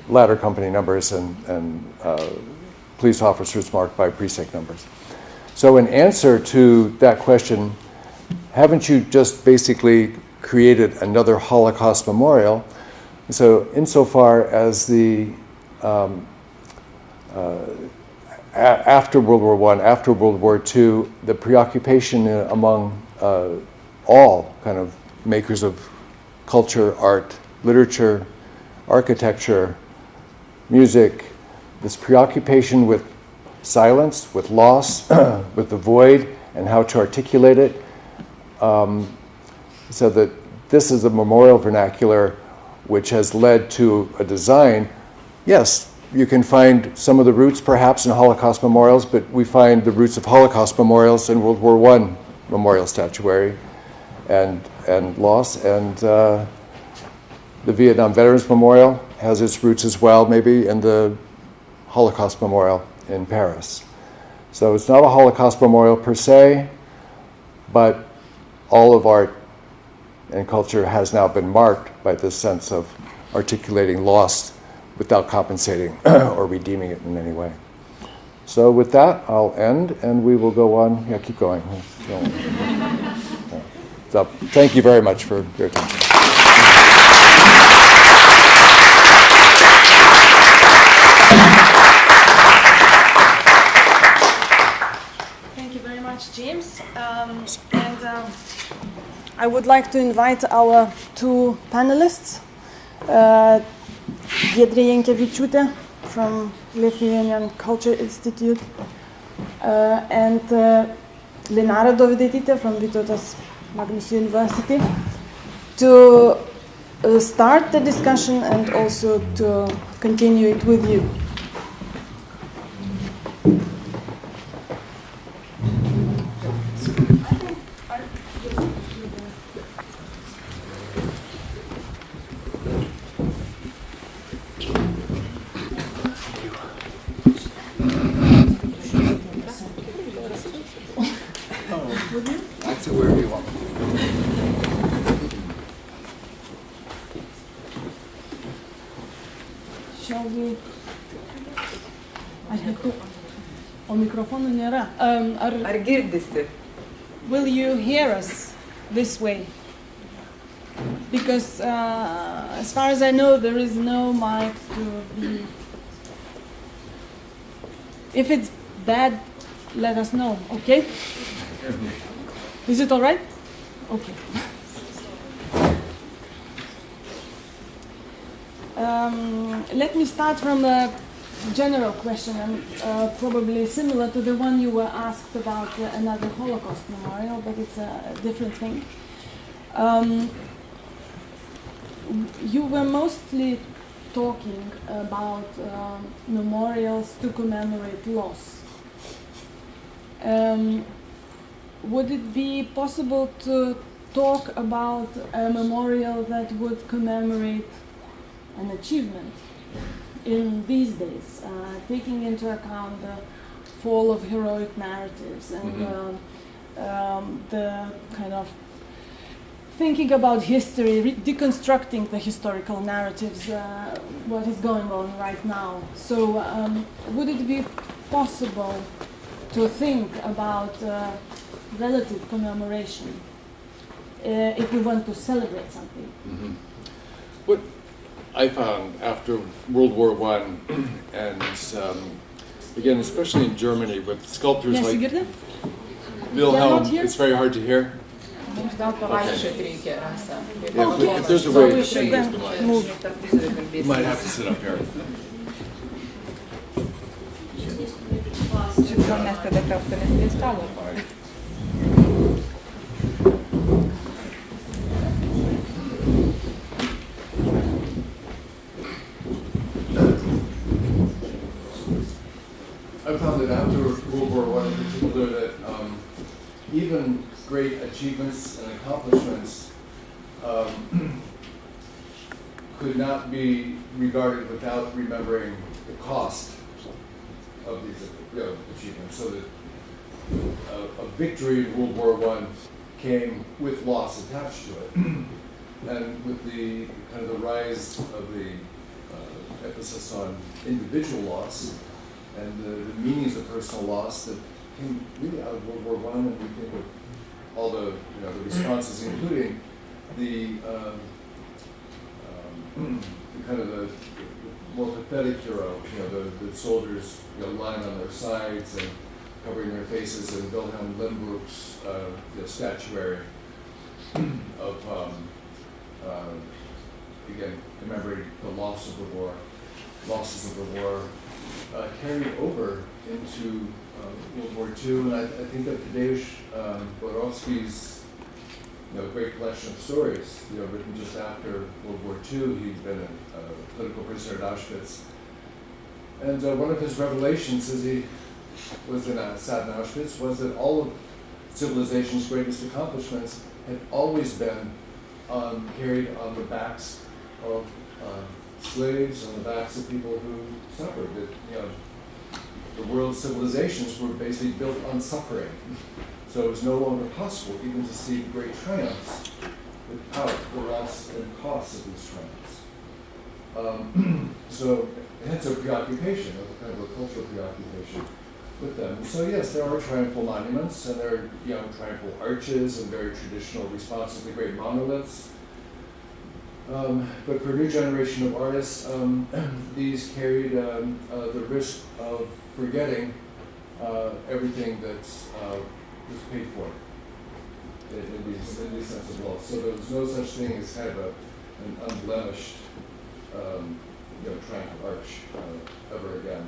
S2: ladder company numbers and police officers marked by precinct numbers. So in answer to that question, haven't you just basically created another Holocaust memorial? So insofar as the after World War I, after World War II, the preoccupation among all kind of makers of culture, art, literature, architecture, music, this preoccupation with silence, with loss, with the void, and how to articulate it, so that this is a memorial vernacular which has led to a design. Yes, you can find some of the roots perhaps in Holocaust memorials, but we find the roots of Holocaust memorials in World War I memorial statuary and loss, and the Vietnam Veterans Memorial has its roots as well, maybe in the Holocaust Memorial in Paris. So it's not a Holocaust memorial per se, but all of art and culture has now been marked by this sense of articulating loss without compensating or redeeming it in any way. So with that, I'll end, and we will go on. Yeah, keep going. So thank you very much for your attention.
S1: Thank you very much, James. I would like to invite our two panelists, Giedrė Jankevičiūtė from Lithuanian Culture Institute and Linara Dovydaitytė from Vytautas Magnus University, to start the discussion and also to continue it with you.
S5: Ar girdisi?
S3: Will you hear us this way? Because as far as I know, there is no mic to be. If it's bad, let us know, okay? Is it all right? Okay. Let me start from a general question, and probably similar to the one you were asked about another Holocaust memorial, but it's a different thing. You were mostly talking about memorials to commemorate loss. Would it be possible to talk about a memorial that would commemorate an achievement in these days, taking into account the fall of heroic narratives and the kind of thinking about history, deconstructing the historical narratives, what is going on right now. So would it be possible to think about relative commemoration if we want to celebrate something?
S2: Mm-hmm. What I found after World War I, and again, especially in Germany, with sculptors like
S3: Giedrė?
S2: Wilhelm, it's very hard to hear.
S5: Mums gal pavaikščioti reikia, Rasa.
S2: Yeah, if there's a way,
S3: we should then move.
S2: you might have to sit up here.
S5: Gal mes tada krapstamės prie stalo.
S2: I found that after World War I in particular that even great achievements and accomplishments could not be regarded without remembering the cost of these achievements. So that a victory in World War I came with loss attached to it. And with the kind of the rise of the emphasis on individual loss and the meanings of personal loss that came really out of World War I, and we think of all the the responses, including the kind of the more pathetic hero, the soldiers lying on their sides and covering their faces, and Wilhelm Lindbruch's statuary of again commemorating the loss of the war, losses of the war, carried over into World War II, and I think that Tadeusz Borowski's great collection of stories, written just after World War II. He'd been a political prisoner at Auschwitz, and one of his revelations as he was sat in Auschwitz was that all of civilization's greatest accomplishments had always been carried on the backs of slaves, on the backs of people who suffered. That the world's civilizations were basically built on suffering. So it was no longer possible even to see great triumphs without the loss and costs of these triumphs. So hence a preoccupation, a kind of a cultural preoccupation with them. So yes, there are triumphal monuments, and there are triumphal arches and very traditional responses to great monoliths. But for a new generation of artists, these carried the risk of forgetting everything that was paid for in these sense of loss. So there was no such thing as kind of an unblemished triumphal arch ever again.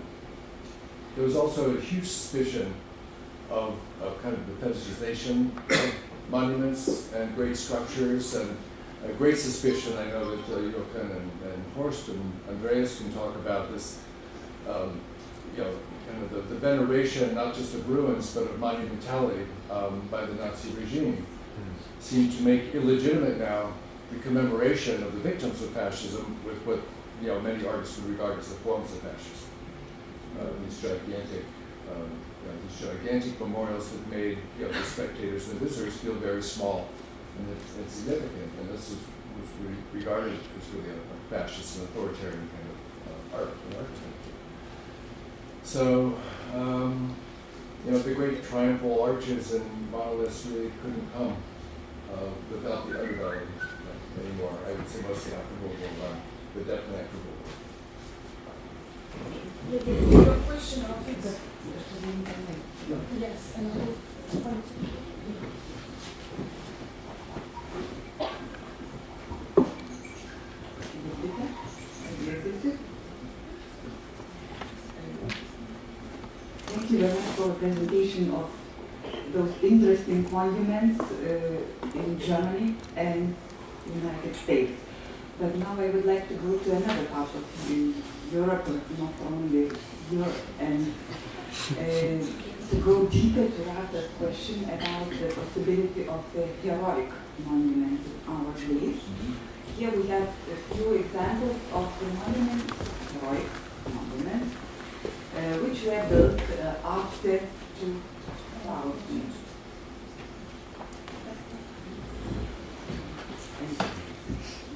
S2: There was also a huge suspicion of kind of the fetishization of monuments and great structures, and a great suspicion. I know that Jochen and Horst and Andreas can talk about this, kind of the veneration, not just of ruins, but of monumentality by the Nazi regime, seemed to make illegitimate now the commemoration of the victims of fascism with what many artists would regard as the forms of fascism. These gigantic memorials that made the spectators and the visitors feel very small and insignificant, and this was regarded as really a fascist and authoritarian kind of art and architecture. So, the great triumphal arches and monoliths really couldn't come without the underbelly anymore. I would say mostly after World War I, but definitely after World War I.
S1: Your question of it. Yes, and
S6: Thank you very much for the presentation of those interesting monuments in Germany and the United States. But now I would like to go to another part of Europe, not only Europe, and to go deeper to Rasa's question about the possibility of a heroic monument in our days. Here we have a few examples of the monuments, heroic monuments, which were built after 2000.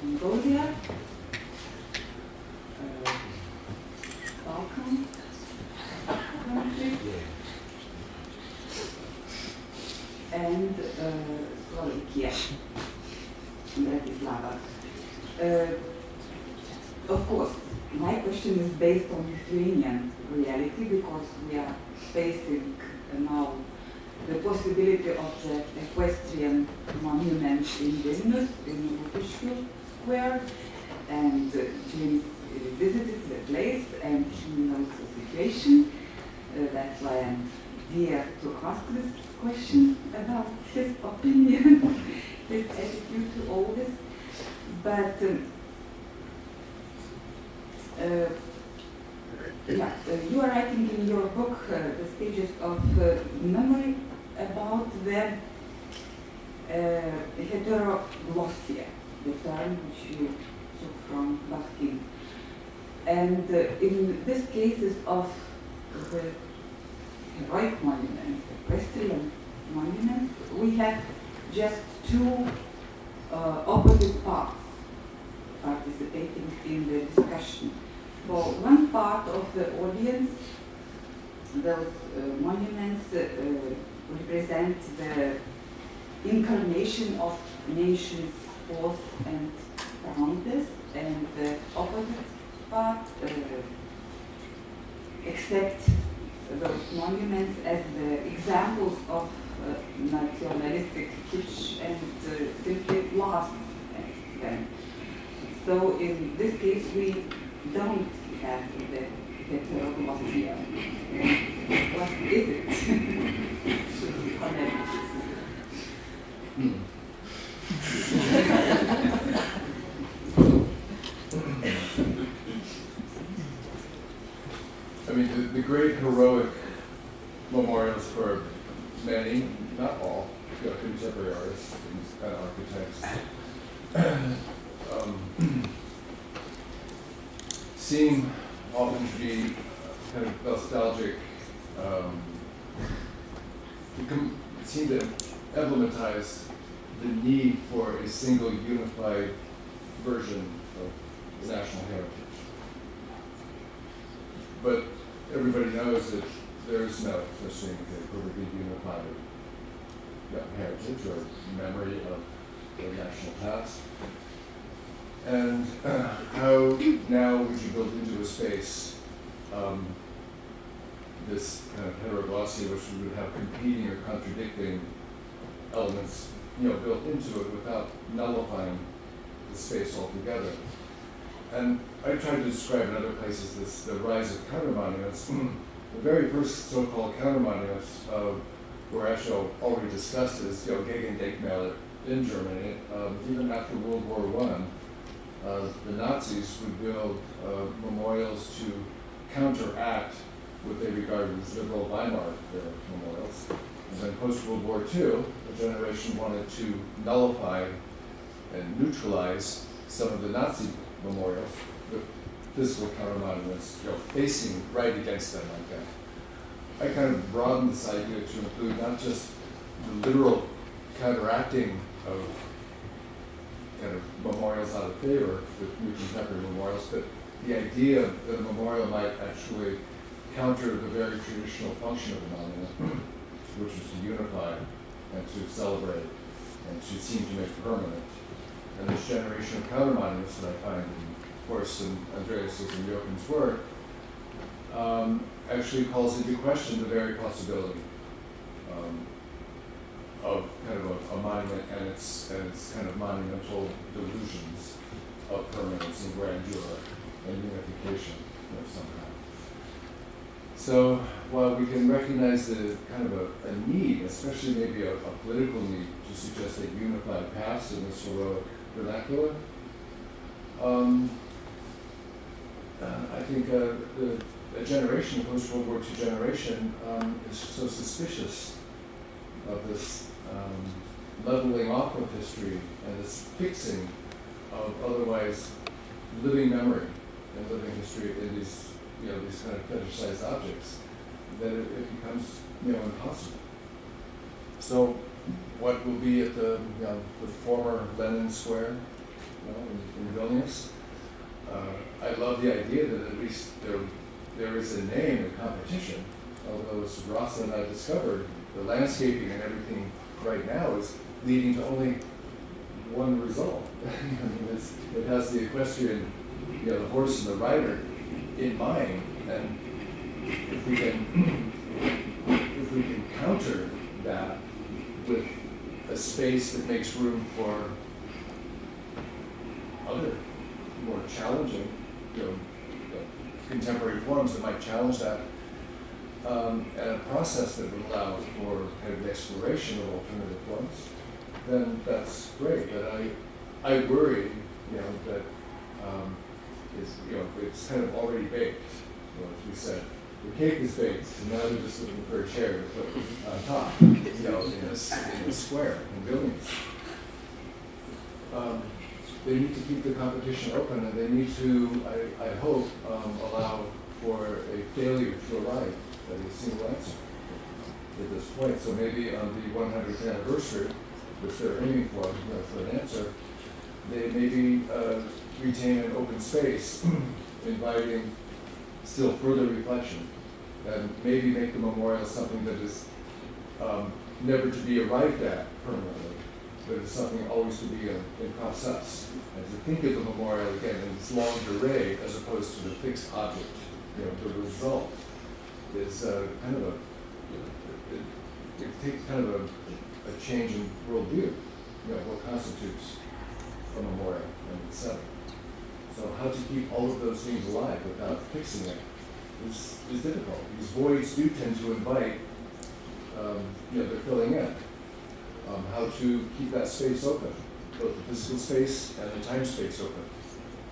S6: In Mongolia, Balkan countries, and Slovakia, Bratislava. Of course, my question is based on Lithuanian reality, because we are facing now the possibility of the equestrian monument in Vilnius, in Lukiškių Square, and James visited the place and he knows the situation. That's why I'm here to ask this question about his opinion, his attitude to all this. But you are writing in your book the stages of memory about the heteroglossia, the term which you took from Bakhtin. And in these cases of the heroic monument, the equestrian monument, we have just two opposite parts participating in the discussion. For one part of the audience, those monuments represent the incarnation of nations forth and around us, and the opposite part accept those monuments as the examples of nationalistic kitsch and simply lost them. So in this case, we don't have the heteroglossia. What is it? Should we connect
S2: I mean, the great heroic memorials for many, not all, contemporary artists and architects, seem often to be kind of nostalgic, seem to emblematize the need for a single unified version of the national heritage. But everybody knows that there's no such thing as a perfectly unified heritage or memory of the national past. And how now would you build into a space this kind of heteroglossia, which would have competing or contradicting elements, built into it without nullifying the space altogether? And I tried to describe in other places the rise of counter-monuments. The very first so-called counter-monuments were actually already discussed as Gegendenkmäler in Germany. Even after World War I, the Nazis would build memorials to counteract what they regarded as liberal Weimar memorials. And then post-World War II, a generation wanted to nullify and neutralize some of the Nazi memorials with physical counter-monuments, facing right against them like that. I kind of broadened this idea to include not just the literal counteracting of kind of memorials out of favor with new contemporary memorials, but the idea that a memorial might actually counter the very traditional function of a monument, which is to unify and to celebrate and to seem to make permanent. And this generation of counter-monuments that I find, of course, in Andreas's and Joachim's work, actually calls into question the very possibility of kind of a monument and its kind of monumental delusions of permanence and grandeur and unification somehow. So while we can recognize the kind of a need, especially maybe a political need, to suggest a unified past in this heroic vernacular, I think a generation, a post-World War II generation, is so suspicious of this leveling off of history and this fixing of otherwise living memory and living history in these these kind of fetishized objects, that it becomes impossible. So what will be at the former Lenin Square in Vilnius? I love the idea that at least there is a name in competition, although as Rasa and I discovered, the landscaping and everything right now is leading to only one result. It has the equestrian, the horse and the rider in mind, and if we can counter that space that makes room for other more challenging, contemporary forms that might challenge that, and a process that would allow for kind of the exploration of alternative forms, then that's great. But I worry, that it's kind of already baked. As we said, the cake is baked, and now they're just looking for a chair to put on top, in a square in buildings. They need to keep the competition open, and they need to, I hope, allow for a failure to arrive at a single answer at this point. So maybe on the 100th anniversary, which they're aiming for an answer, they maybe retain an open space, inviting still further reflection, and maybe make the memorial something that is never to be arrived at permanently, but it's something always to be in process. And to think of the memorial again in its long durée as opposed to the fixed object. The result is kind of it takes kind of a change in worldview. What constitutes a memorial and etc. So how to keep all of those things alive without fixing it is difficult. These voids do tend to invite, they're filling in. How to keep that space open, both the physical space and the time space open,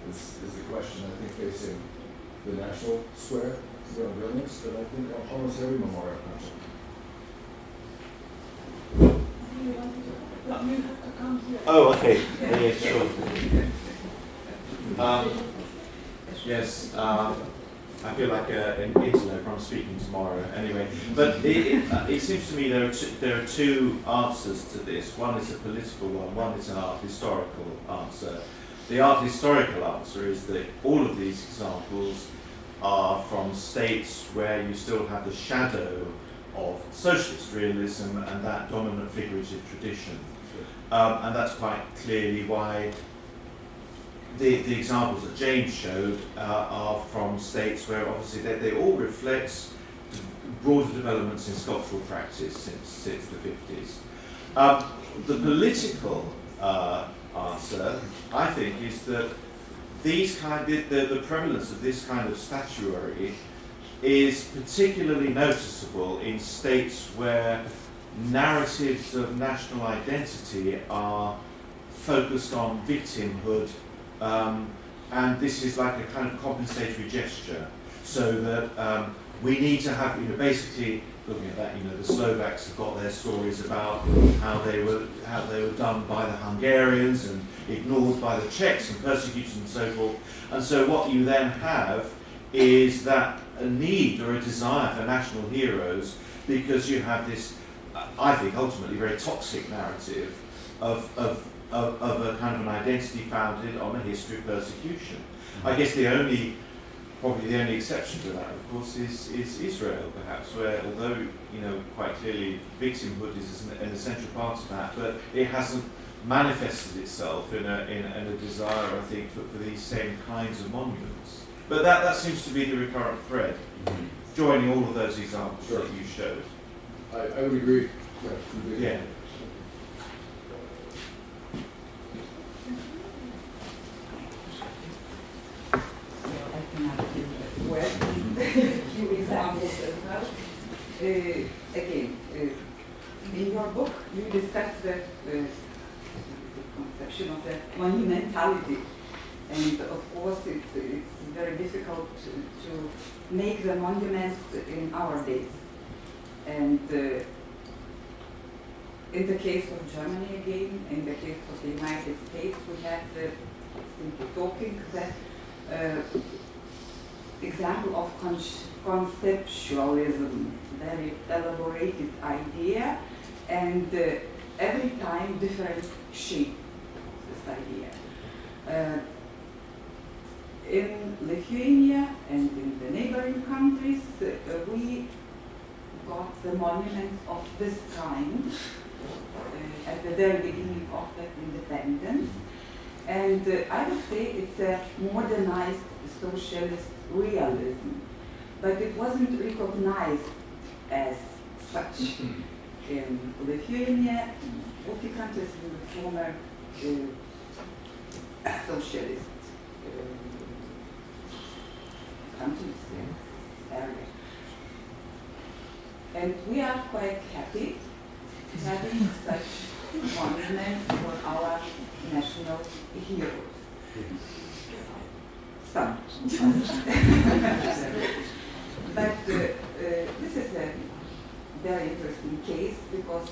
S2: is the question I think facing the National Square in Vilnius, but I think almost every memorial project.
S7: Oh, okay. Yeah, sure. Yes, I feel like an interloper. I'm speaking tomorrow anyway. But it seems to me there are two answers to this. One is a political one is an art historical answer. The art historical answer is that all of these examples are from states where you still have the shadow of socialist realism and that dominant figurative tradition. And that's quite clearly why the examples that James showed are from states where obviously they all reflect broader developments in sculptural practice since the 50s. The political answer, I think, is that the prevalence of this kind of statuary is particularly noticeable in states where narratives of national identity are focused on victimhood, and this is like a kind of compensatory gesture, so that we need to have, basically looking at that, the Slovaks have got their stories about how they were done by the Hungarians and ignored by the Czechs and persecuted and so forth. And so what you then have is that a need or a desire for national heroes, because you have this, I think, ultimately very toxic narrative of a kind of an identity founded on a history of persecution. I guess probably the only exception to that, of course, is Israel, perhaps, where although quite clearly victimhood is an essential part of that, but it hasn't manifested itself in a desire, I think, for these same kinds of monuments. But that seems to be the recurrent thread, joining all of those examples that you showed.
S2: I would agree.
S7: Yeah.
S6: Few examples as well. Again, in your book, you discuss the conception of the monumentality, and of course, it's very difficult to make the monuments in our days. And in the case of Germany again, in the case of the United States, we have simply talking that example of conceptualism, very elaborated idea, and every time different shape of this idea. In Lithuania and in the neighboring countries, we got the monuments of this kind at the very beginning of the independence. And I would say it's a modernized socialist realism, but it wasn't recognized as such. in Lithuania, all the countries in the former socialist countries, area. And we are quite happy having such monuments for our national heroes. Some. But this is a very interesting case because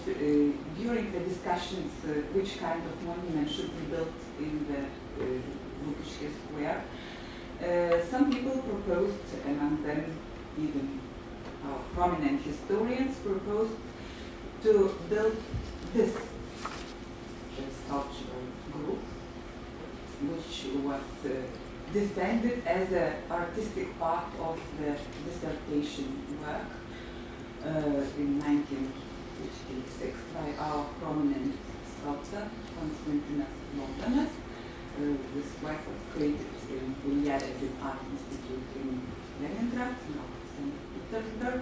S6: during the discussions which kind of monument should be built in the Lukiškė Square, some people proposed, among them even prominent historians, proposed to build this sculptural group, which was defended as an artistic part of the dissertation work in 1956 by our prominent sculptor, Konstantinas Londonas. This work was created in Vytautas Art Institute in Leningrad, now St. Petersburg.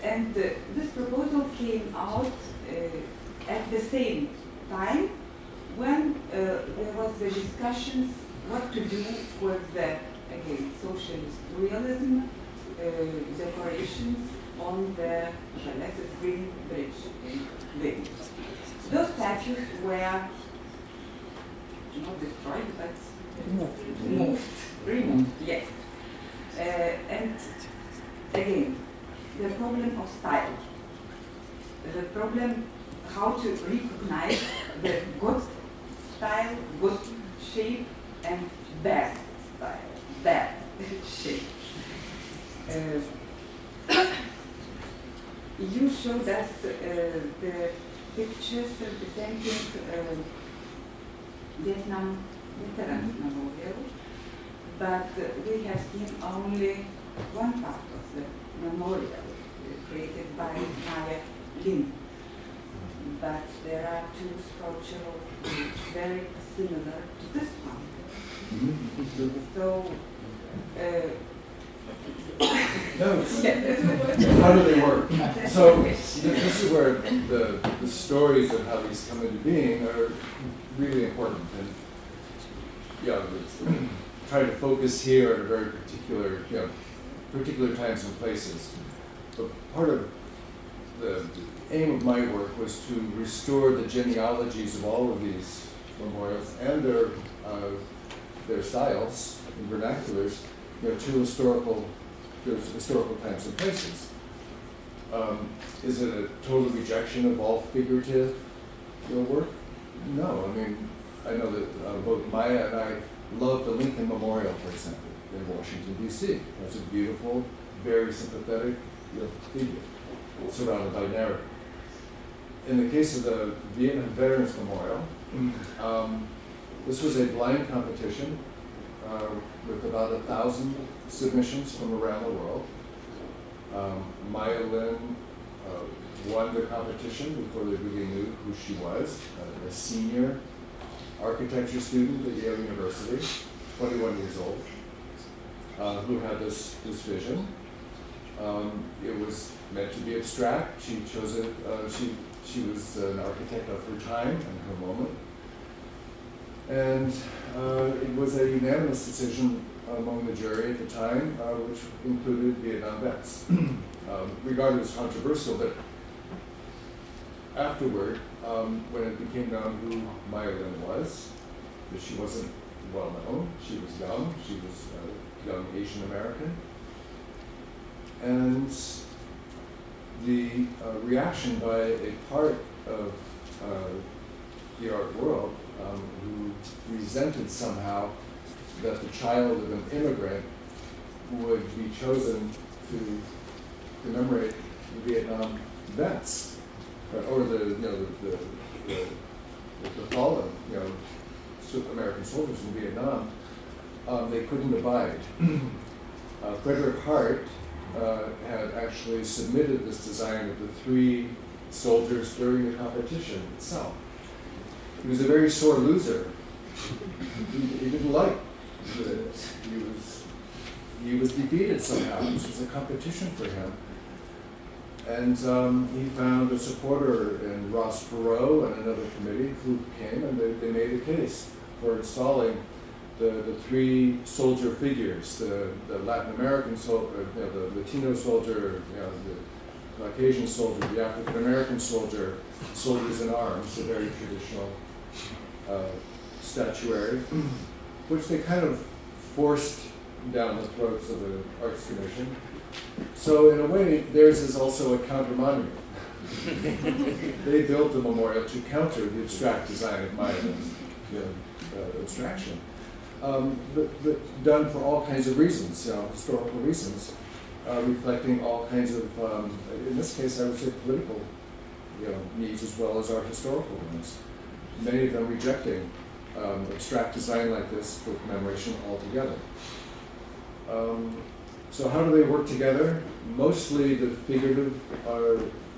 S6: And this proposal came out at the same time when there was the discussions what to do with the, again, socialist realism decorations on the Žaliasis Green Bridge in Vilnius. Those statues were not destroyed, but removed, yes. And again, the problem of style, the problem how to recognize the good style, good shape, and bad style, bad shape. You showed us the pictures representing Vietnam veterans memorial, but we have seen only one part of the memorial created by Maya Lin. But there are two sculptural very similar to this one. So,
S2: How do they work? So this is where the stories of how these come into being are really important. And trying to focus here on a very particular times and places. But part of the aim of my work was to restore the genealogies of all of these memorials and their styles and vernaculars, to historical times and places. Is it a total rejection of all figurative work? No. I mean, I know that both Maya and I love the Lincoln Memorial, for example, in Washington, D.C. That's a beautiful, very sympathetic figure surrounded by narrative. In the case of the Vietnam Veterans Memorial, this was a blind competition with about 1,000 submissions from around the world. Maya Lin won the competition before they really knew who she was, a senior architecture student at Yale University, 21 years old, who had this vision. It was meant to be abstract. She chose it. She was an architect of her time and her moment. And it was a unanimous decision among the jury at the time, which included Vietnam vets. Regarded as controversial, but afterward, when it became known who Maya Lin was, that she wasn't well known, she was young, she was a young Asian American, and the reaction by a part of the art world who resented somehow that the child of an immigrant would be chosen to commemorate the Vietnam vets, or the fallen American soldiers in Vietnam. They couldn't abide. Frederick Hart had actually submitted this design of the 3 soldiers during the competition itself. He was a very sore loser. He didn't like it. He was defeated somehow. This was a competition for him. And he found a supporter in Ross Perot and another committee who came, and they made a case for installing the three soldier figures, the Latin American soldier, the Latino soldier, the Caucasian soldier, the African American soldier, soldiers in arms, a very traditional statuary, which they kind of forced down the throats of the Arts Commission. So in a way, theirs is also a counter-monument. They built the memorial to counter the abstract design of Mayan abstraction, but done for all kinds of reasons, historical reasons, reflecting all kinds of, in this case, I would say political, needs as well as our historical ones. Many of them rejecting abstract design like this for commemoration altogether. So how do they work together? Mostly the figurative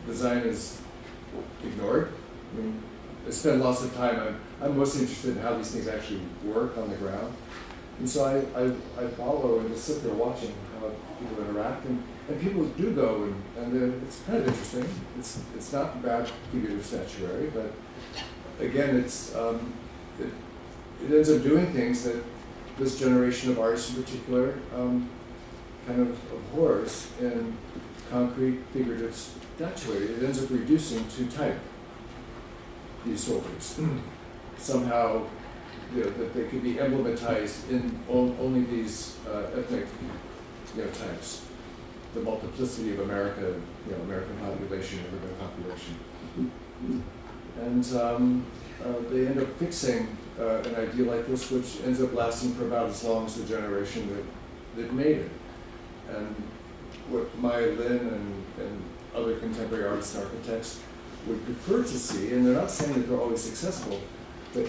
S2: design is ignored. I mean, I spend lots of time, I'm most interested in how these things actually work on the ground. And so I follow and just sit there watching how people interact. And people do go, and it's kind of interesting. It's not bad figurative statuary, but again, it ends up doing things that this generation of artists in particular kind of abhors in concrete figurative statuary. It ends up reducing to type these soldiers. Somehow, that they could be emblematized in only these ethnic types. The multiplicity of America, American population, urban population. And they end up fixing an idea like this, which ends up lasting for about as long as the generation that made it. And what Maya Lin and other contemporary artists and architects would prefer to see, and they're not saying that they're always successful, but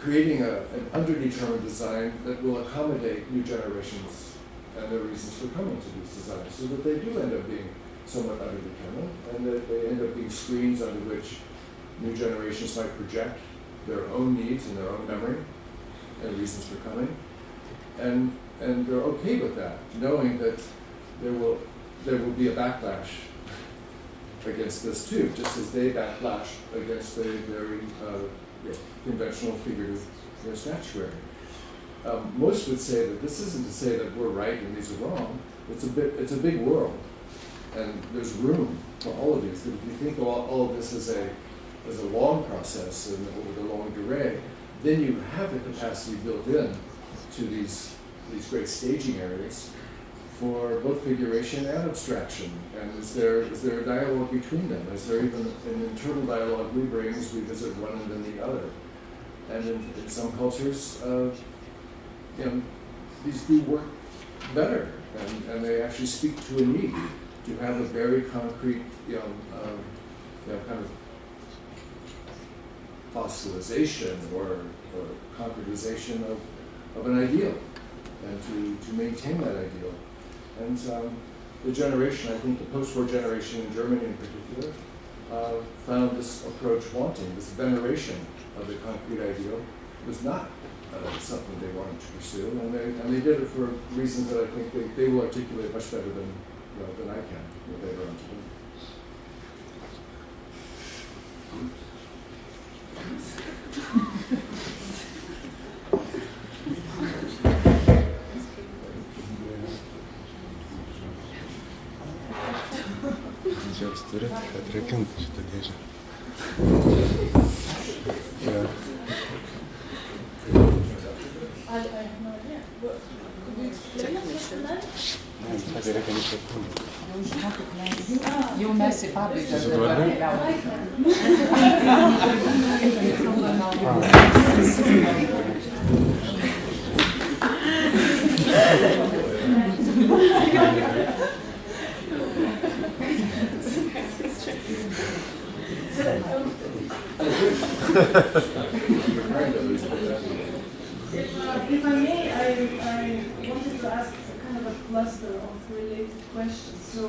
S2: creating an underdetermined design that will accommodate new generations and their reasons for coming to these designs, so that they do end up being somewhat underdetermined, and that they end up being screens under which new generations might project their own needs and their own memory and reasons for coming. And they're okay with that, knowing that there will be a backlash against this too, just as they backlash against the very conventional figurative statuary. Most would say that this isn't to say that we're right and these are wrong. It's a big world, and there's room for all of these. If you think of all of this as a long process and over the long durée, then you have the capacity built in to these great staging areas for both figuration and abstraction. And is there a dialogue between them? Is there even an internal dialogue we bring as we visit one and then the other? And in some cultures, these do work better, and they actually speak to a need to have a very concrete, kind of fossilization or concretization of an ideal, and to maintain that ideal. And the generation, I think the post-war generation in Germany in particular, found this approach wanting. This veneration of the concrete ideal was not something they wanted to pursue, and they did it for reasons that I think they will articulate much better than I can later on today.
S8: Jūs turit atrakinti šitą dėžę.
S3: I have no idea. Could you explain us that?
S8: Tai reikia mikrofonu.
S5: Jau mes į pabaigą
S8: Susidvarkai?
S1: If I may, I wanted to ask kind of a cluster of related questions. So,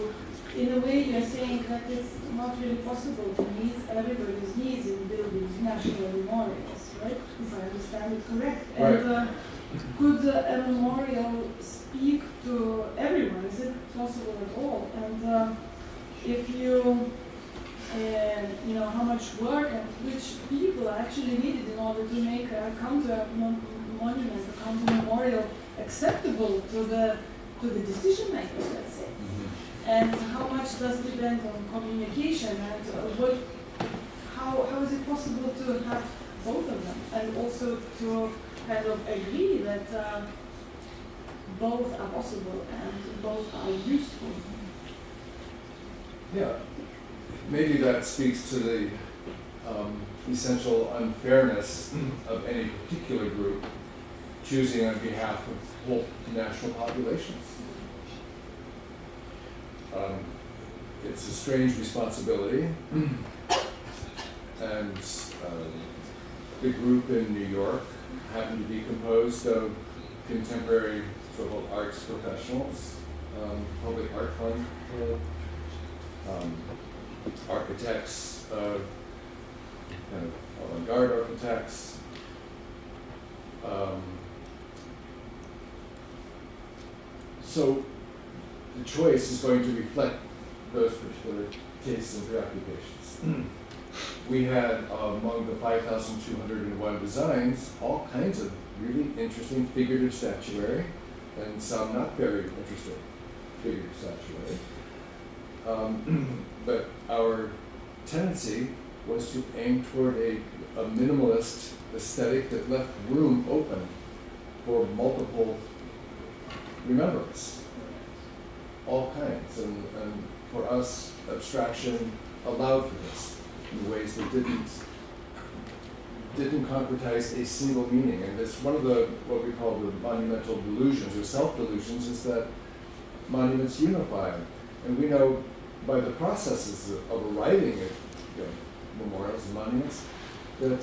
S1: in a way, you're saying that it's not really possible to meet everybody's needs in building national memorials, right? If I understand it correct.
S2: Right.
S1: And could a memorial speak to everyone? Is it possible at all? And
S3: if you know how much work and which people are actually needed in order to make a counter monument, a counter memorial acceptable to the decision makers, let's say. And how much does depend on communication, and how is it possible to have both of them, and also to kind of agree that both are possible and both are useful.
S2: Yeah, maybe that speaks to the essential unfairness of any particular group choosing on behalf of whole national populations. It's a strange responsibility, and the group in New York happened to be composed of contemporary so-called arts professionals, public art fund, architects, kind of avant-garde architects, so the choice is going to reflect those particular tastes and preoccupations. We had among the 5,201 designs all kinds of really interesting figurative statuary, and some not very interesting figurative statuary. But our tendency was to aim toward a minimalist aesthetic that left room open for multiple remembrance, all kinds, and for us, abstraction allowed for this in ways that didn't concretize a single meaning. And it's one of the, what we call the monumental delusions or self-delusions, is that monuments unify. And we know by the processes of arriving at memorials and monuments that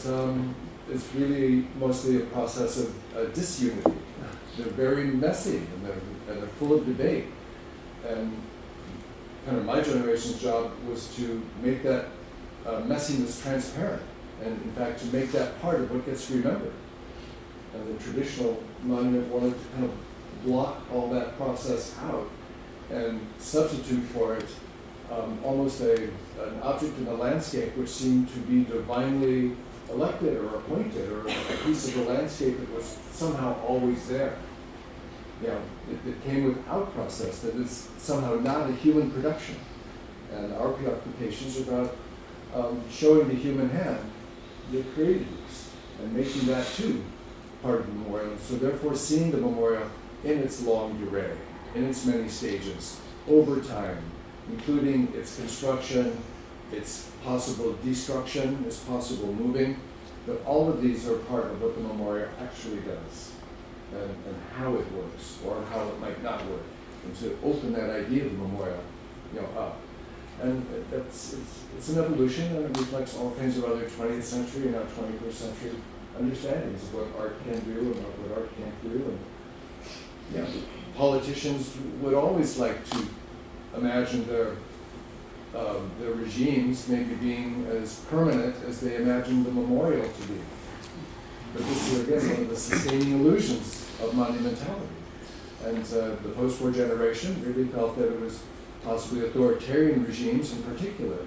S2: it's really mostly a process of disunity. They're very messy, and they're full of debate. And kind of my generation's job was to make that messiness transparent, and in fact to make that part of what gets remembered. And the traditional monument wanted to kind of block all that process out and substitute for it almost an object in the landscape which seemed to be divinely elected or appointed, or a piece of the landscape that was somehow always there. It came without process, that is somehow not a human production. And our preoccupations are about showing the human hand that created these, and making that too part of the memorial. So therefore seeing the memorial in its longue durée, in its many stages, over time, including its construction, its possible destruction, its possible moving, that all of these are part of what the memorial actually does, and how it works, or how it might not work, and to open that idea of the memorial, up. And it's an evolution, and it reflects all kinds of other 20th century and now 21st century understandings of what art can do and what art can't do. And politicians would always like to imagine their regimes maybe being as permanent as they imagine the memorial to be. But this is again one of the sustaining illusions of monumentality. And the post-war generation really felt that it was possibly authoritarian regimes in particular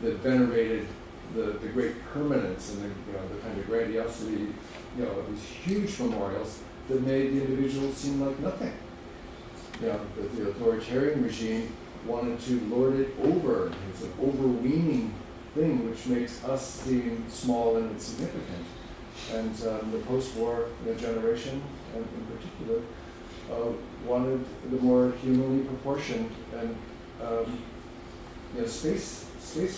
S2: that venerated the great permanence and the kind of grandiosity, of these huge memorials that made the individual seem like nothing. The authoritarian regime wanted to lord it over. It's an overweening thing which makes us seem small and insignificant. And the post-war generation, in particular, wanted the more humanly proportioned and space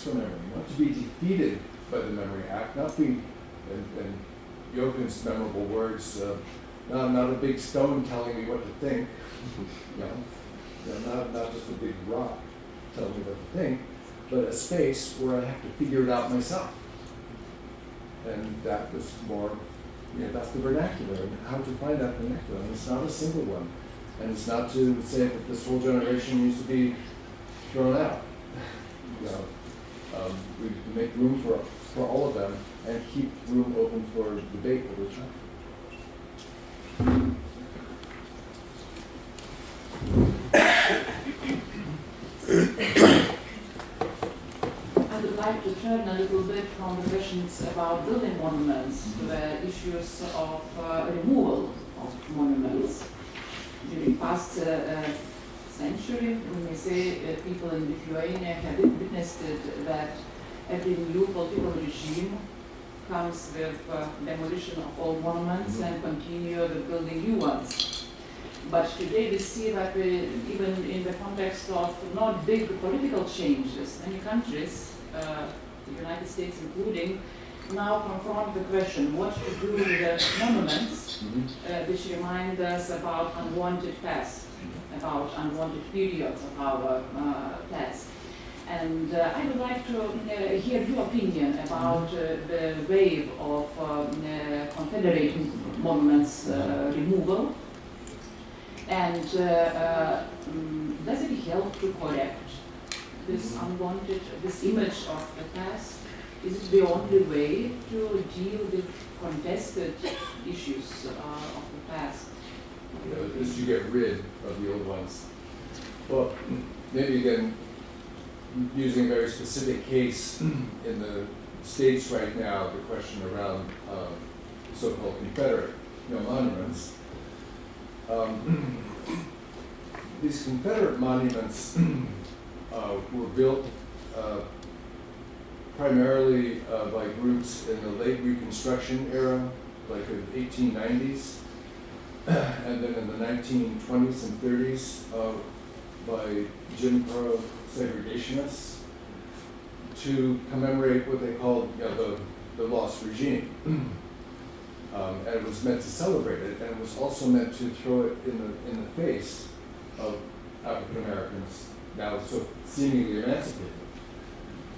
S2: for memory, not to be defeated by the Memory Act, not be, in Jokin's memorable words, not a big stone telling me what to think, not just a big rock telling me what to think, but a space where I have to figure it out myself. And that was more, that's the vernacular, and how to find that vernacular. And it's not a single one. And it's not to say that this whole generation needs to be thrown out. We make room for all of them and keep room open for debate over time.
S5: like to turn a little bit from the questions about building monuments to the issues of removal of monuments. During past century, we may say people in Lithuania have witnessed it, that every new political regime comes with demolition of old monuments and continue with building new ones. But today we see that even in the context of not big political changes, many countries, the United States including, now confront the question what to do with the monuments which remind us about unwanted past, about unwanted periods of our past. And I would like to hear your opinion about the wave of Confederate monuments removal. And does it help to correct this unwanted, this image of the past? Is it the only way to deal with contested issues of the past?
S2: Is to get rid of the old ones. Well, maybe again, using a very specific case in the States right now, the question around so-called Confederate monuments. These Confederate monuments were built primarily by groups in the late Reconstruction era, like the 1890s, and then in the 1920s and 30s by Jim Crow segregationists to commemorate what they called the lost regime. And it was meant to celebrate it, and it was also meant to throw it in the face of African Americans, now so seemingly emancipated.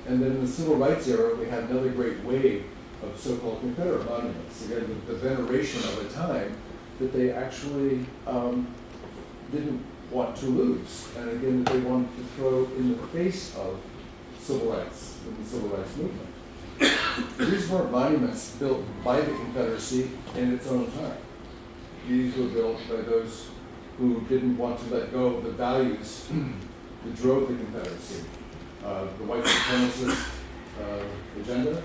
S2: And then in the Civil Rights era, we had another great wave of so-called Confederate monuments. Again, the veneration of a time that they actually didn't want to lose, and again, that they wanted to throw in the face of civil rights, in the civil rights movement. These weren't monuments built by the Confederacy in its own time. These were built by those who didn't want to let go of the values that drove the Confederacy, the white supremacist agenda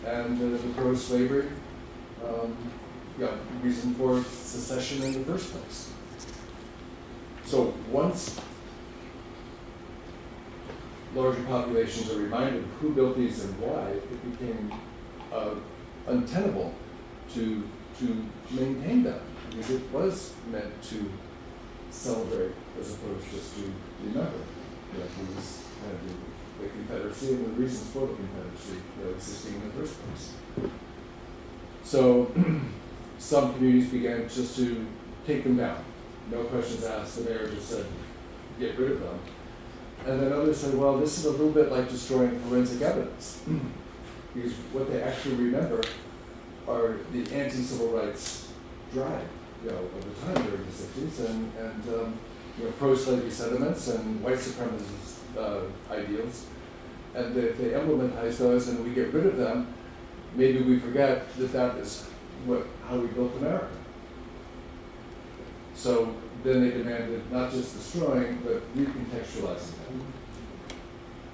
S2: and the pro-slavery reason for secession in the first place. So once larger populations are reminded of who built these and why, it became untenable to maintain them, because it was meant to celebrate as opposed just to remember these the Confederacy and the reasons for the Confederacy existing in the first place. So some communities began just to take them down. No questions asked. The mayor just said, get rid of them. And then others said, well, this is a little bit like destroying forensic evidence. Because what they actually remember are the anti-civil rights drive of the time during the 60s and pro-slavery sentiments and white supremacist ideals. And if they emblematize those and we get rid of them, maybe we forget that that is how we built America. So then they demanded not just destroying, but recontextualizing them.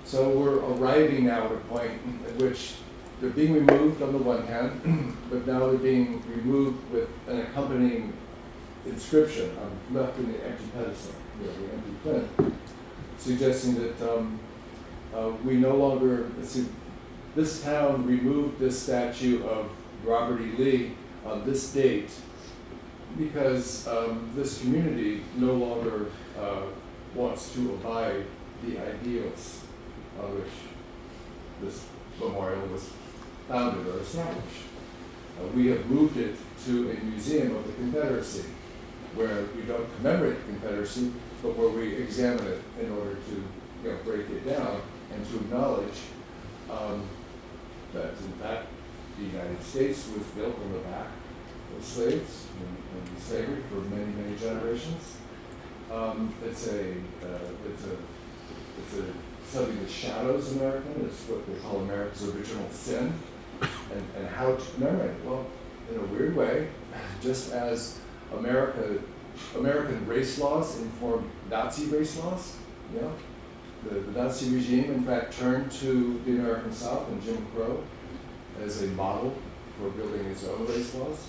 S2: So we're arriving now at a point at which they're being removed on the one hand, but now they're being removed with an accompanying inscription left in the empty pedestal, the empty plinth, suggesting that we no longer, this town removed this statue of Robert E. Lee on this date because this community no longer wants to abide the ideals on which this memorial was founded or established. We have moved it to a museum of the Confederacy, where we don't commemorate the Confederacy, but where we examine it in order to break it down and to acknowledge that, in fact, the United States was built on the back of slaves and slavery for many, many generations. It's something that shadows America. It's what they call America's original sin. And how to commemorate it? Well, in a weird way, just as American race laws informed Nazi race laws, the Nazi regime, in fact, turned to the American South and Jim Crow as a model for building its own race laws.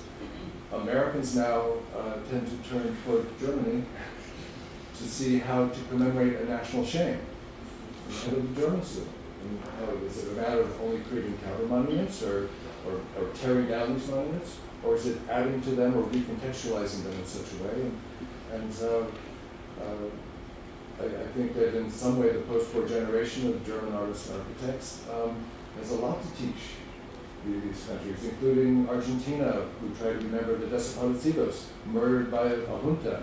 S2: Americans now tend to turn toward Germany to see how to commemorate a national shame. And how do the Germans do it? And how, is it a matter of only creating counter monuments or tearing down these monuments? Or is it adding to them or recontextualizing them in such a way? And I think that in some way the post-war generation of German artists and architects has a lot to teach these countries, including Argentina, who tried to remember the desaparecidos murdered by a junta.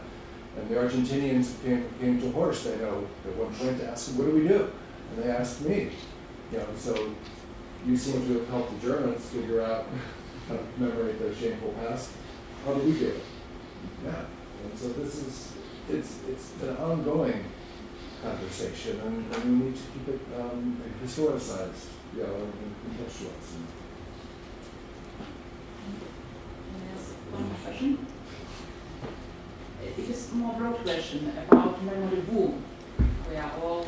S2: And the Argentinians came to Horst, I know, at one point to ask him, what do we do? And they asked me. So you seem to have helped the Germans figure out how to commemorate their shameful past. How do we do it? Yeah. And so this is, it's an ongoing conversation, and we need to keep it historicized, and contextualized.
S5: One more question. It is a more broad question about memory boom. We are all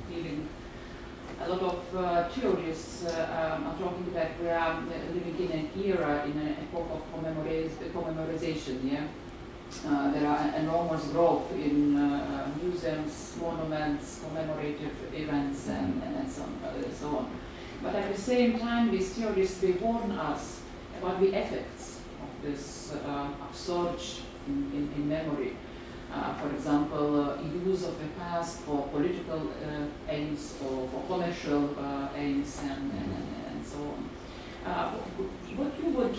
S5: feeling. A lot of theorists are talking that we are living in an era, in an epoch of commemorization. Yeah, there are enormous growth in museums, monuments, commemorative events, and so on. But at the same time, these theorists, they warn us about the effects of this upsurge in memory. For example, use of the past for political aims or for commercial aims and so on. What you would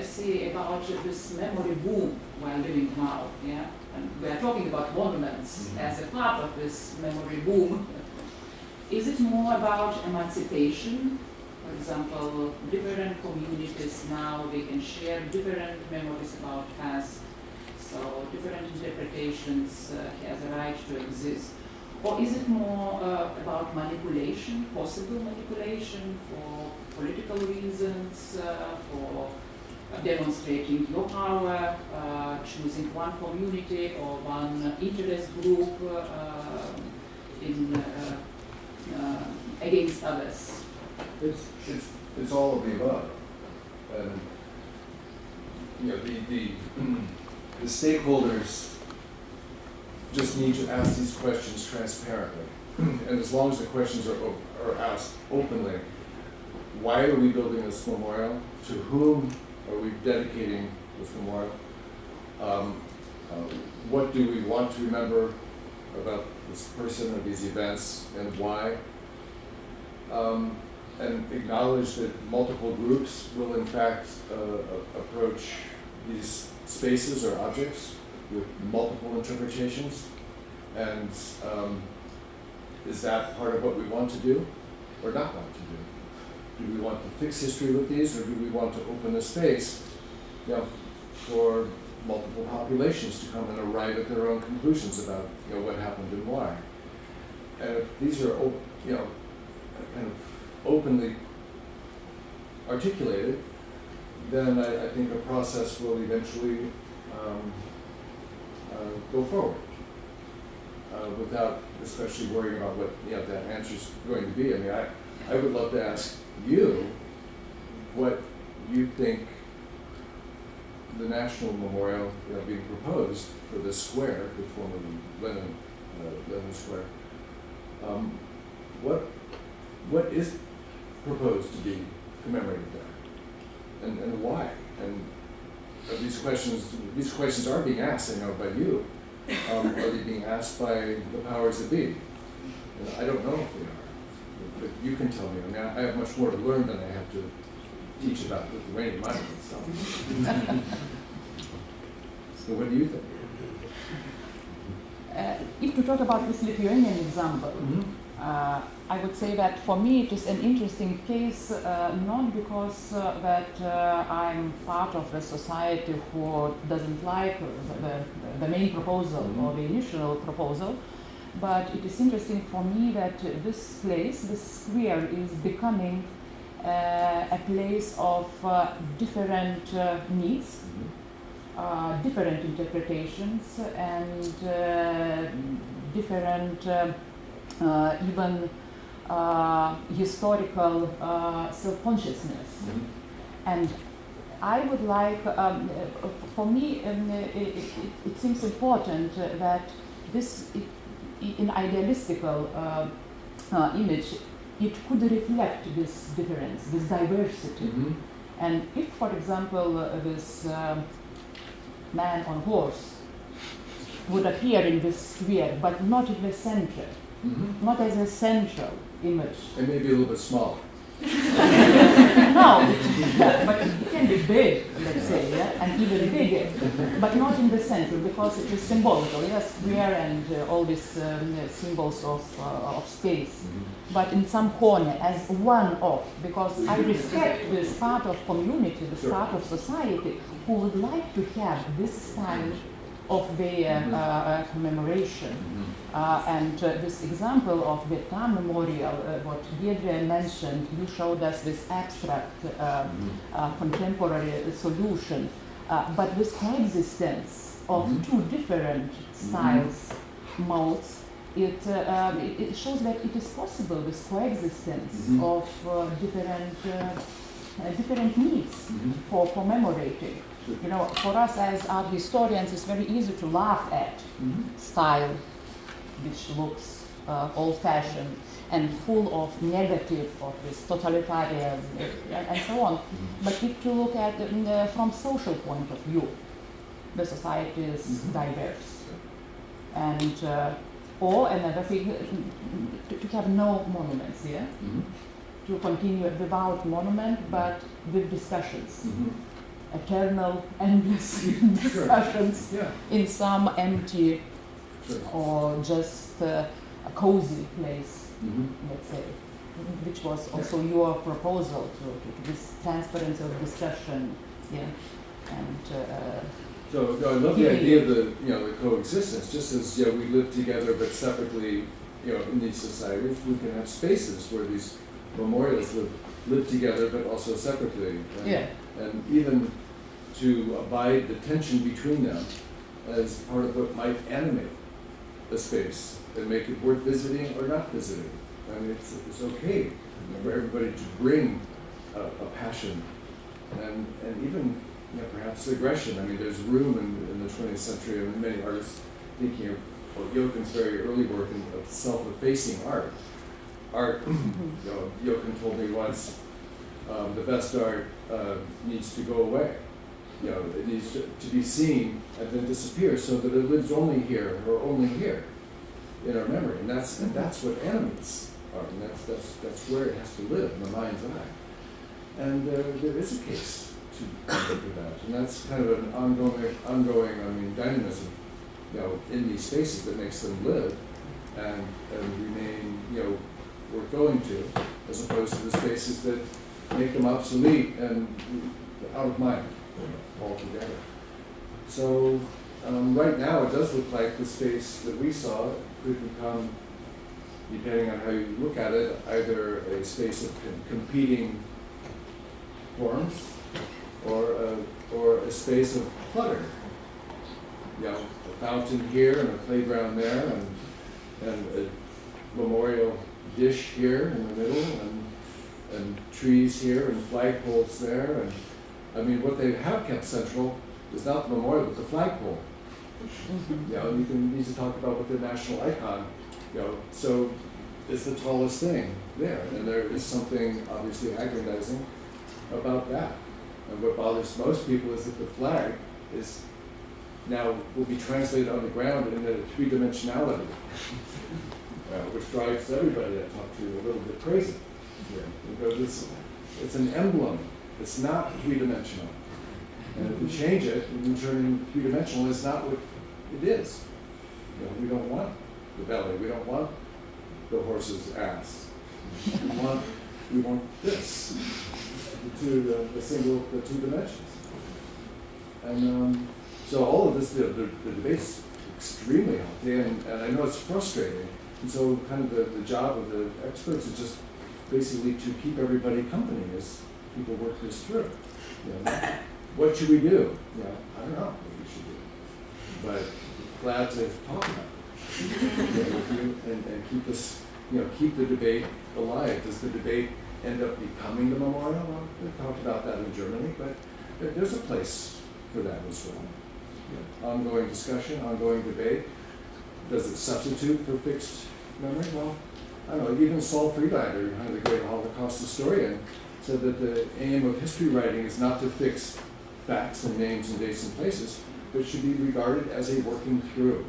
S5: say about this memory boom we're living now? Yeah, and we are talking about monuments as a part of this memory boom. Is it more about emancipation? For example, different communities now, they can share different memories about past, so different interpretations has a right to exist. Or is it more about manipulation, possible manipulation for political reasons, for demonstrating your power, choosing one community or one interest group against others?
S2: It's all of the above, and the stakeholders just need to ask these questions transparently, and as long as the questions are asked openly, why are we building this memorial? To whom are we dedicating this memorial? What do we want to remember about this person or these events, and why? And acknowledge that multiple groups will in fact approach these spaces or objects with multiple interpretations. And is that part of what we want to do or not want to do? Do we want to fix history with these, or do we want to open a space for multiple populations to come and arrive at their own conclusions about what happened and why? And if these are kind of openly articulated, then I think a process will eventually go forward without especially worrying about what that answer is going to be. I mean, I would love to ask you what you think the national memorial being proposed for this square, the formerly Lenin Square. What is proposed to be commemorated there, and why? And these questions are being asked, I know, by you. Are they being asked by the powers that be? And I don't know if they are, but you can tell me. I mean, I have much more to learn than I have to teach about Lithuanian monuments. So what do you think?
S5: If to talk about this Lithuanian example, I would say that for me it is an interesting case, not because that I'm part of a society who doesn't like the main proposal or the initial proposal, but it is interesting for me that this place, this square, is becoming a place of different needs, different interpretations, and different even historical self-consciousness. And I would like, for me, it seems important that this, in idealistical image, it could reflect this difference, this diversity. And if, for example, this man on horse would appear in this sphere, but not in the center, not as a central image.
S2: And maybe a little bit smaller.
S5: No, but it can be big, let's say, yeah, and even bigger, but not in the center because it is symbolical, yes, square and all these symbols of space, but in some corner as one of, because I respect this part of community, this part of society who would like to have this style of their commemoration. And this example of Vietnam Memorial, what Giedrė mentioned, you showed us this abstract contemporary solution, but this coexistence of two different styles, modes, it shows that it is possible, this coexistence of different needs for commemorating. You know, for us as art historians, it's very easy to laugh at style, which looks old-fashioned and full of negative, of this totalitarian and so on. But if you look at it from social point of view, the society is diverse. And or another thing, to have no monuments here, to continue without monument, but with discussions. Eternal, endless discussions in some empty or just a cozy place, let's say, which was also your proposal to this transparency of discussion, and
S2: so I love the idea of the coexistence. Just as we live together but separately, in these societies, we can have spaces where these memorials live together but also separately. And even to abide the tension between them as part of what might animate the space and make it worth visiting or not visiting. I mean, it's okay for everybody to bring a passion and even perhaps aggression. I mean, there's room in the 20th century and many artists thinking of Jochen's very early work of self-effacing art. Jochen told me once, the best art needs to go away. It needs to be seen and then disappear so that it lives only here or only here in our memory. And that's what animates art, and that's where it has to live, in the mind's eye. And there is a case to do that. And that's kind of an ongoing dynamism, in these spaces that makes them live and remain, worth going to, as opposed to the spaces that make them obsolete and out of mind altogether. So right now it does look like the space that we saw could become, depending on how you look at it, either a space of competing forms or a space of clutter. A fountain here and a playground there and a memorial dish here in the middle and trees here and flagpoles there. And I mean, what they have kept central is not the memorial, but the flagpole. You can easily talk about what the national icon, so it's the tallest thing there. And there is something obviously aggrandizing about that. And what bothers most people is that the flag is now will be translated on the ground in a three-dimensionality, which drives everybody I talk to a little bit crazy. Because it's an emblem. It's not three-dimensional. And if we change it and we turn it three-dimensional, it's not what it is. We don't want the belly. We don't want the horse's ass. We want this, the two dimensions. And so all of this, the debate's extremely healthy, and I know it's frustrating. And so kind of the job of the experts is just basically to keep everybody company as people work this through. What should we do? I don't know what we should do. But glad to talk about it. with you and keep this, keep the debate alive. Does the debate end up becoming the memorial? Well, we talked about that in Germany, but there's a place for that as well. Ongoing discussion, ongoing debate. Does it substitute for fixed memory? Well, I don't know, even Saul Friedlander, the great Holocaust historian, said that the aim of history writing is not to fix facts and names and dates and places, but should be regarded as a working through.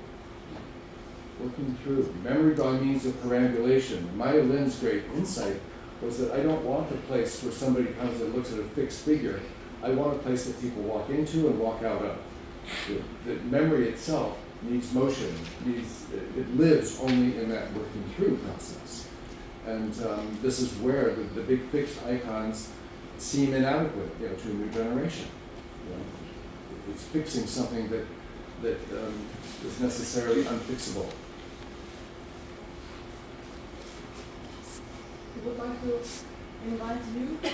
S2: Working through. Memory by means of perambulation. Maya Lin's great insight was that I don't want a place where somebody comes and looks at a fixed figure. I want a place that people walk into and walk out of. That memory itself needs motion, it lives only in that working through process. And this is where the big fixed icons seem inadequate, to a new generation. It's fixing something that is necessarily unfixable.
S3: I would like to invite you to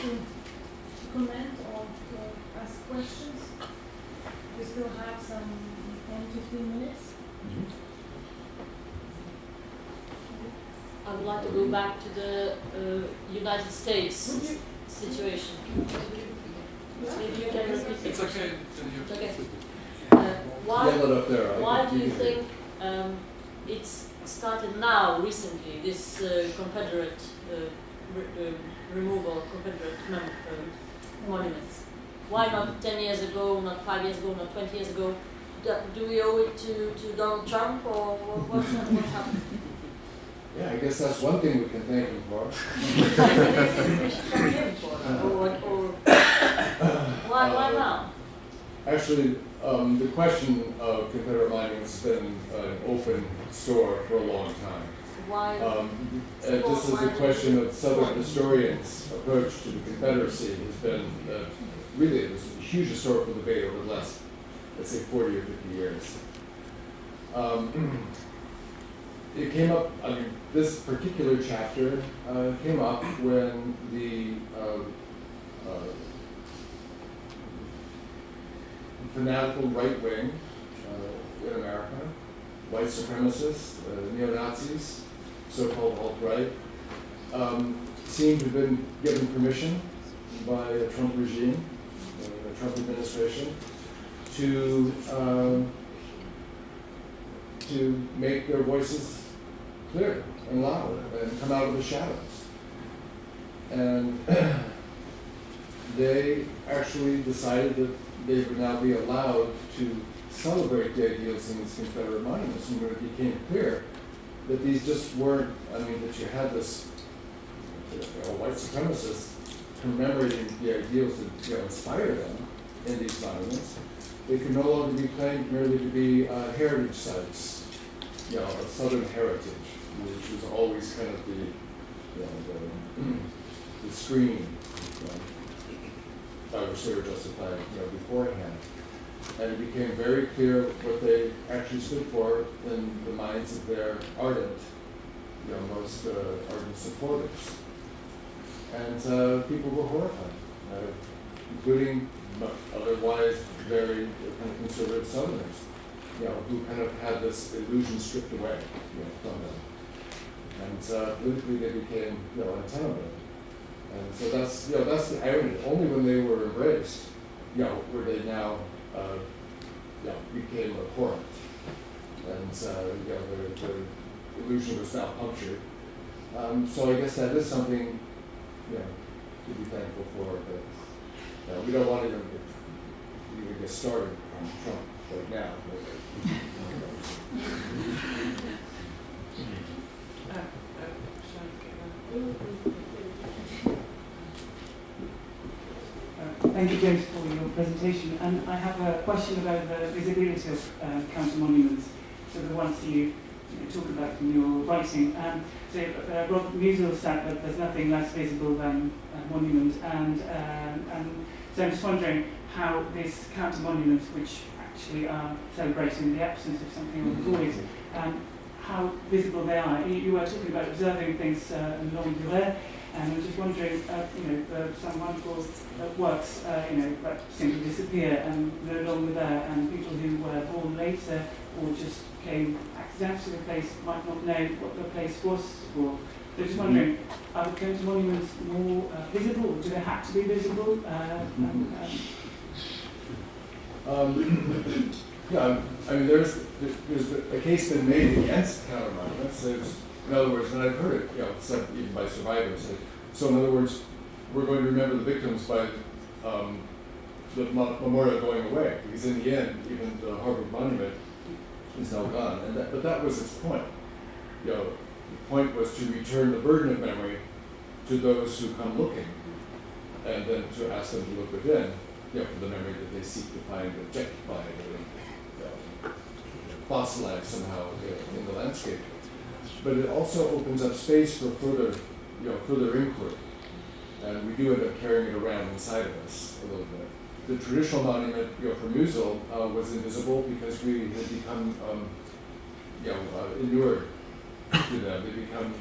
S3: comment or to ask questions. We still have some 10-15 minutes.
S9: I would like to go back to the United States situation. Maybe you can repeat.
S8: It's okay.
S9: Okay.
S2: Yell it up there.
S9: Why do you think it's started now, recently, this Confederate removal of Confederate monuments? Why not 10 years ago, not 5 years ago, not 20 years ago? Do we owe it to Donald Trump, or what happened?
S2: Yeah, I guess that's one thing we can thank him for.
S9: We should thank him for it, or why now?
S2: Actually, the question of Confederate monuments has been an open sore for a long time.
S9: Why?
S2: This is a question that Southern historians' approach to the Confederacy has been really a huge historical debate over the last, let's say, 40 or 50 years. It came up, this particular chapter came up when the fanatical right wing in America, white supremacists, neo-Nazis, so-called alt-right, seemed to have been given permission by a Trump regime, the Trump administration, to make their voices clear and loud and come out of the shadows. And they actually decided that they would now be allowed to celebrate the ideals in these Confederate monuments. And when it became clear that these just weren't, that you had this white supremacists commemorating the ideals that inspire them in these monuments, they could no longer be claimed merely to be heritage sites, of Southern heritage, which was always kind of the screen by which they were justified, beforehand. And it became very clear what they actually stood for in the minds of their ardent, most ardent supporters. And people were horrified, including otherwise very kind of conservative Southerners, who kind of had this illusion stripped away, from them. And politically they became, untenable. And so that's the irony. Only when they were embraced, were they now, became abhorrent. And the illusion was now punctured. So I guess that is something, to be thankful for. But we don't want to even get started on Trump right now.
S6: Thank you, James, for your presentation. And I have a question about the visibility of counter monuments, so the ones you talk about in your writing. So Rob Musil said that there's nothing less visible than a monument, and so I'm just wondering how these counter monuments, which actually are celebrating the absence of something or the void, how visible they are. You were talking about observing things in longue durée,
S10: And I'm just wondering, some wonderful works, that seem to disappear and no longer there, and people who were born later or just came accidentally to the place might not know what the place was for. So just wondering, are the Kaunas monuments more visible? Do they have to be visible?
S2: Yeah, I mean, there's a case been made against counter monuments. In other words, and I've heard it, said even by survivors. So in other words, we're going to remember the victims by the memorial going away, because in the end, even the Harvard Monument is now gone. But that was its point. The point was to return the burden of memory to those who come looking, and then to ask them to look within, for the memory that they seek to find objectified or fossilized somehow in the landscape. But it also opens up space for further inquiry, and we do end up carrying it around inside of us a little bit. The traditional monument, for Musel, was invisible because we had become, inured to them. They become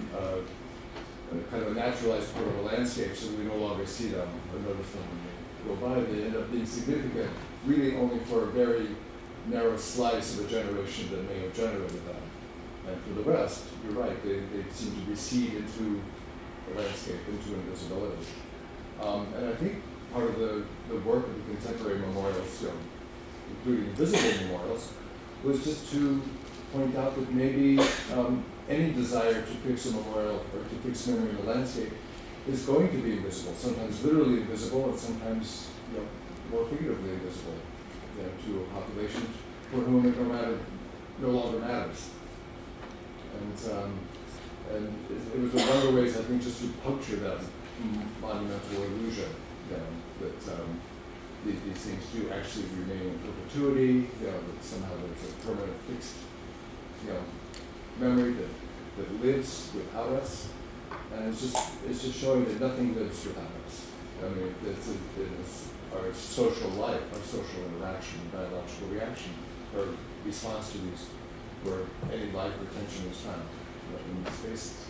S2: kind of a naturalized part of the landscape, so we no longer see them or notice them when they go by. They end up being significant, really only for a very narrow slice of a generation that may have generated them. And for the rest, you're right, they seem to recede into the landscape, into invisibility. And I think part of the work of the contemporary memorials, including visible memorials, was just to point out that maybe any desire to fix a memorial or to fix memory in the landscape is going to be invisible, sometimes literally invisible, and sometimes more figuratively invisible to a population for whom it no longer matters. And it was one of the ways, I think, just to puncture that monumental illusion that these things do actually remain in perpetuity, that somehow there's a permanent fixed memory that lives without us. And it's just showing that nothing lives without us. I mean, it's our social life, our social interaction, biological reaction, or response to these, where any life or tension is found in these spaces.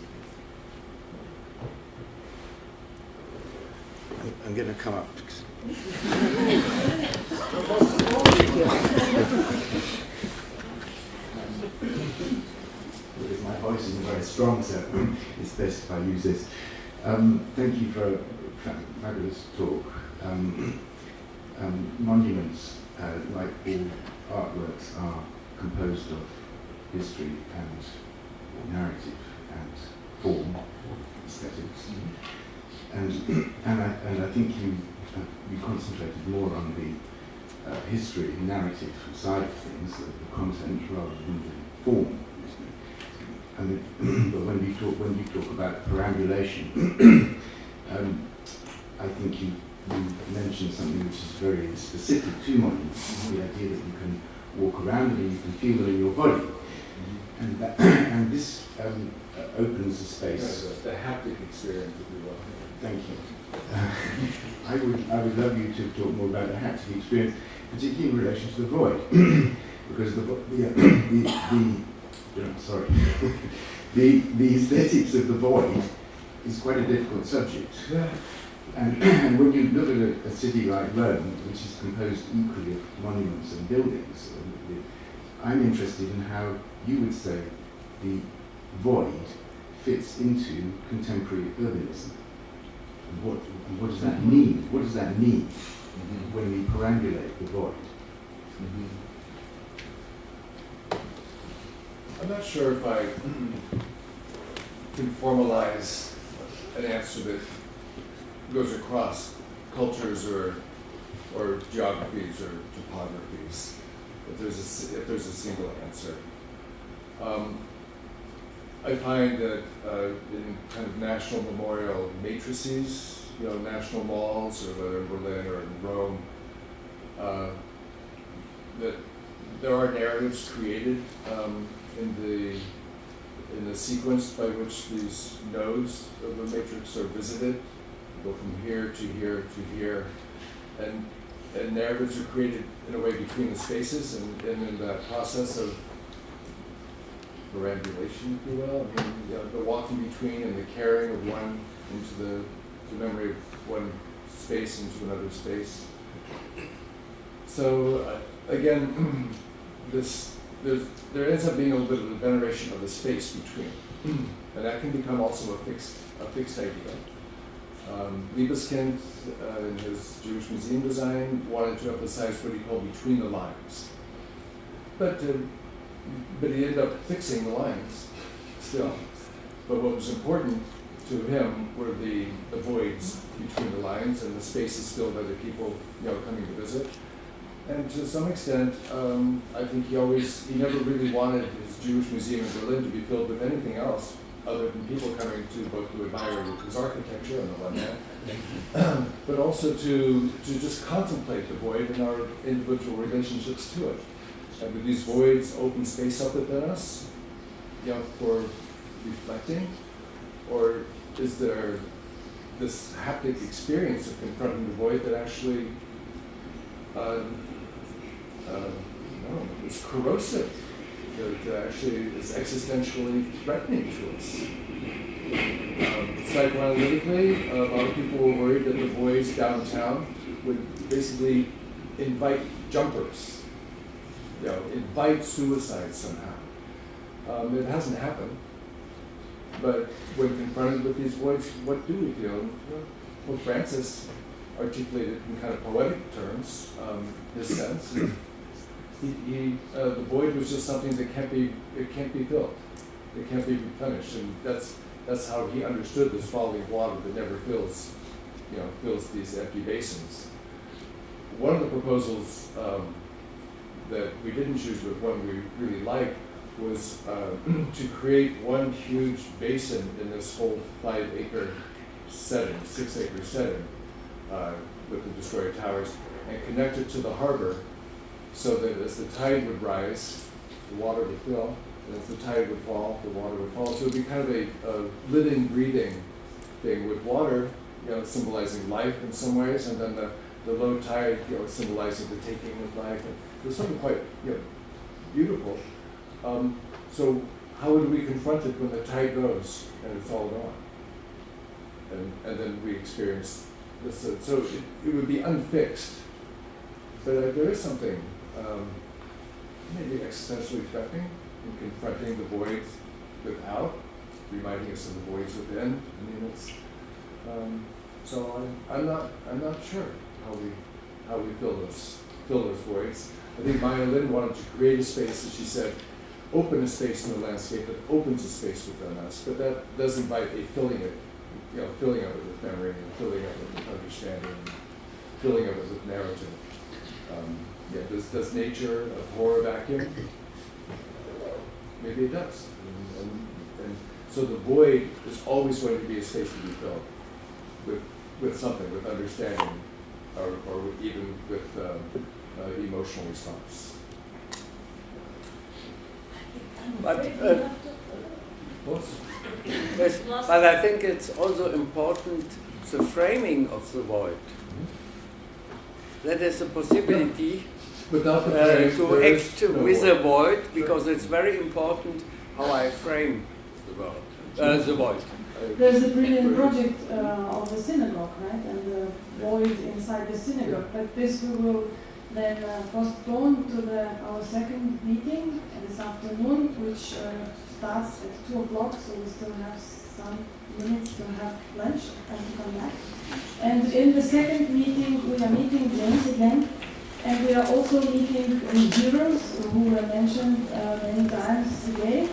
S8: I'm going to come up.
S11: My voice isn't very strong, so it's best if I use this. Thank you for a fabulous talk. Monuments, like all artworks, are composed of history and narrative and form, aesthetics. And I think you concentrated more on the history, narrative side of things, the content rather than the form. But when you talk about perambulation, I think you mentioned something which is very specific to monuments, the idea that you can walk around them and you can feel them in your body. And this opens a space.
S2: The haptic experience, if you will.
S11: Thank you. I would love you to talk more about the haptic experience, particularly in relation to the void, because the aesthetics of the void is quite a difficult subject.
S2: Yeah.
S11: And when you look at a city like Rome, which is composed equally of monuments and buildings, I'm interested in how you would say the void fits into contemporary urbanism. And what does that mean? What does that mean when we perambulate the void?
S2: I'm not sure if I can formalize an answer that goes across cultures or geographies or topographies. If there's a single answer, I find that in kind of national memorial matrices, national malls, or whether in Berlin or in Rome, that there are narratives created in the sequence by which these nodes of the matrix are visited, go from here to here to here, and narratives are created in a way between the spaces, and in that process of perambulation, if you will, the walking between and the carrying of one into the memory of one space into another space. So again, there ends up being a little bit of a veneration of the space between, and that can become also a fixed idea. Liebeskind, in his Jewish museum design, wanted to emphasize what he called between the lines, but he ended up fixing the lines still. But what was important to him were the voids between the lines and the spaces filled by the people, coming to visit. And to some extent, I think he never really wanted his Jewish museum in Berlin to be filled with anything else other than people coming to both to admire his architecture on the one hand, but also to just contemplate the void and our individual relationships to it. And with these voids open space up within us, for reflecting, or is there this haptic experience of confronting the void that actually is corrosive, that actually is existentially threatening to us? Psychoanalytically, a lot of people were worried that the voids downtown would basically invite jumpers, invite suicide somehow. It hasn't happened. But when confronted with these voids, what do we feel? Well, Francis articulated in kind of poetic terms his sense. The void was just something that can't be filled. It can't be replenished, and that's how he understood this falling of water that never fills these empty basins. One of the proposals that we didn't choose, but one we really liked, was to create one huge basin in this whole 5-acre setting, 6-acre setting, with the destroyed towers, and connect it to the harbor, so that as the tide would rise, the water would fill, and as the tide would fall, the water would fall. So it would be kind of a living, breathing thing with water, symbolizing life in some ways, and then the low tide, symbolizing the taking of life. And it was something quite, beautiful. So how would we confront it when the tide goes and it's all gone? And then we experience this. So it would be unfixed. But there is something maybe existentially threatening in confronting the voids without, reminding us of the voids within. I mean, it's so I'm not sure how we fill those voids. I think Maya Lin wanted to create a space, as she said, open a space in the landscape that opens a space within us, but that does invite a filling it, filling of it with memory, and filling of it with understanding, and filling of it with narrative. Does nature abhor a vacuum? Maybe it does. And so the void is always going to be a space to be filled with something, with understanding, or even with emotional response.
S12: But yes, but I think it's also important the framing of the void. That is a possibility to act with a void, because it's very important how I frame the void.
S1: There's a brilliant project of the synagogue, right? And the void inside the synagogue. But this we will then postpone to our second meeting this afternoon, which starts at 2 o'clock, so we still have some minutes to have lunch and to come back. And in the second meeting, we are meeting James again, and we are also meeting the heroes who were mentioned many times today.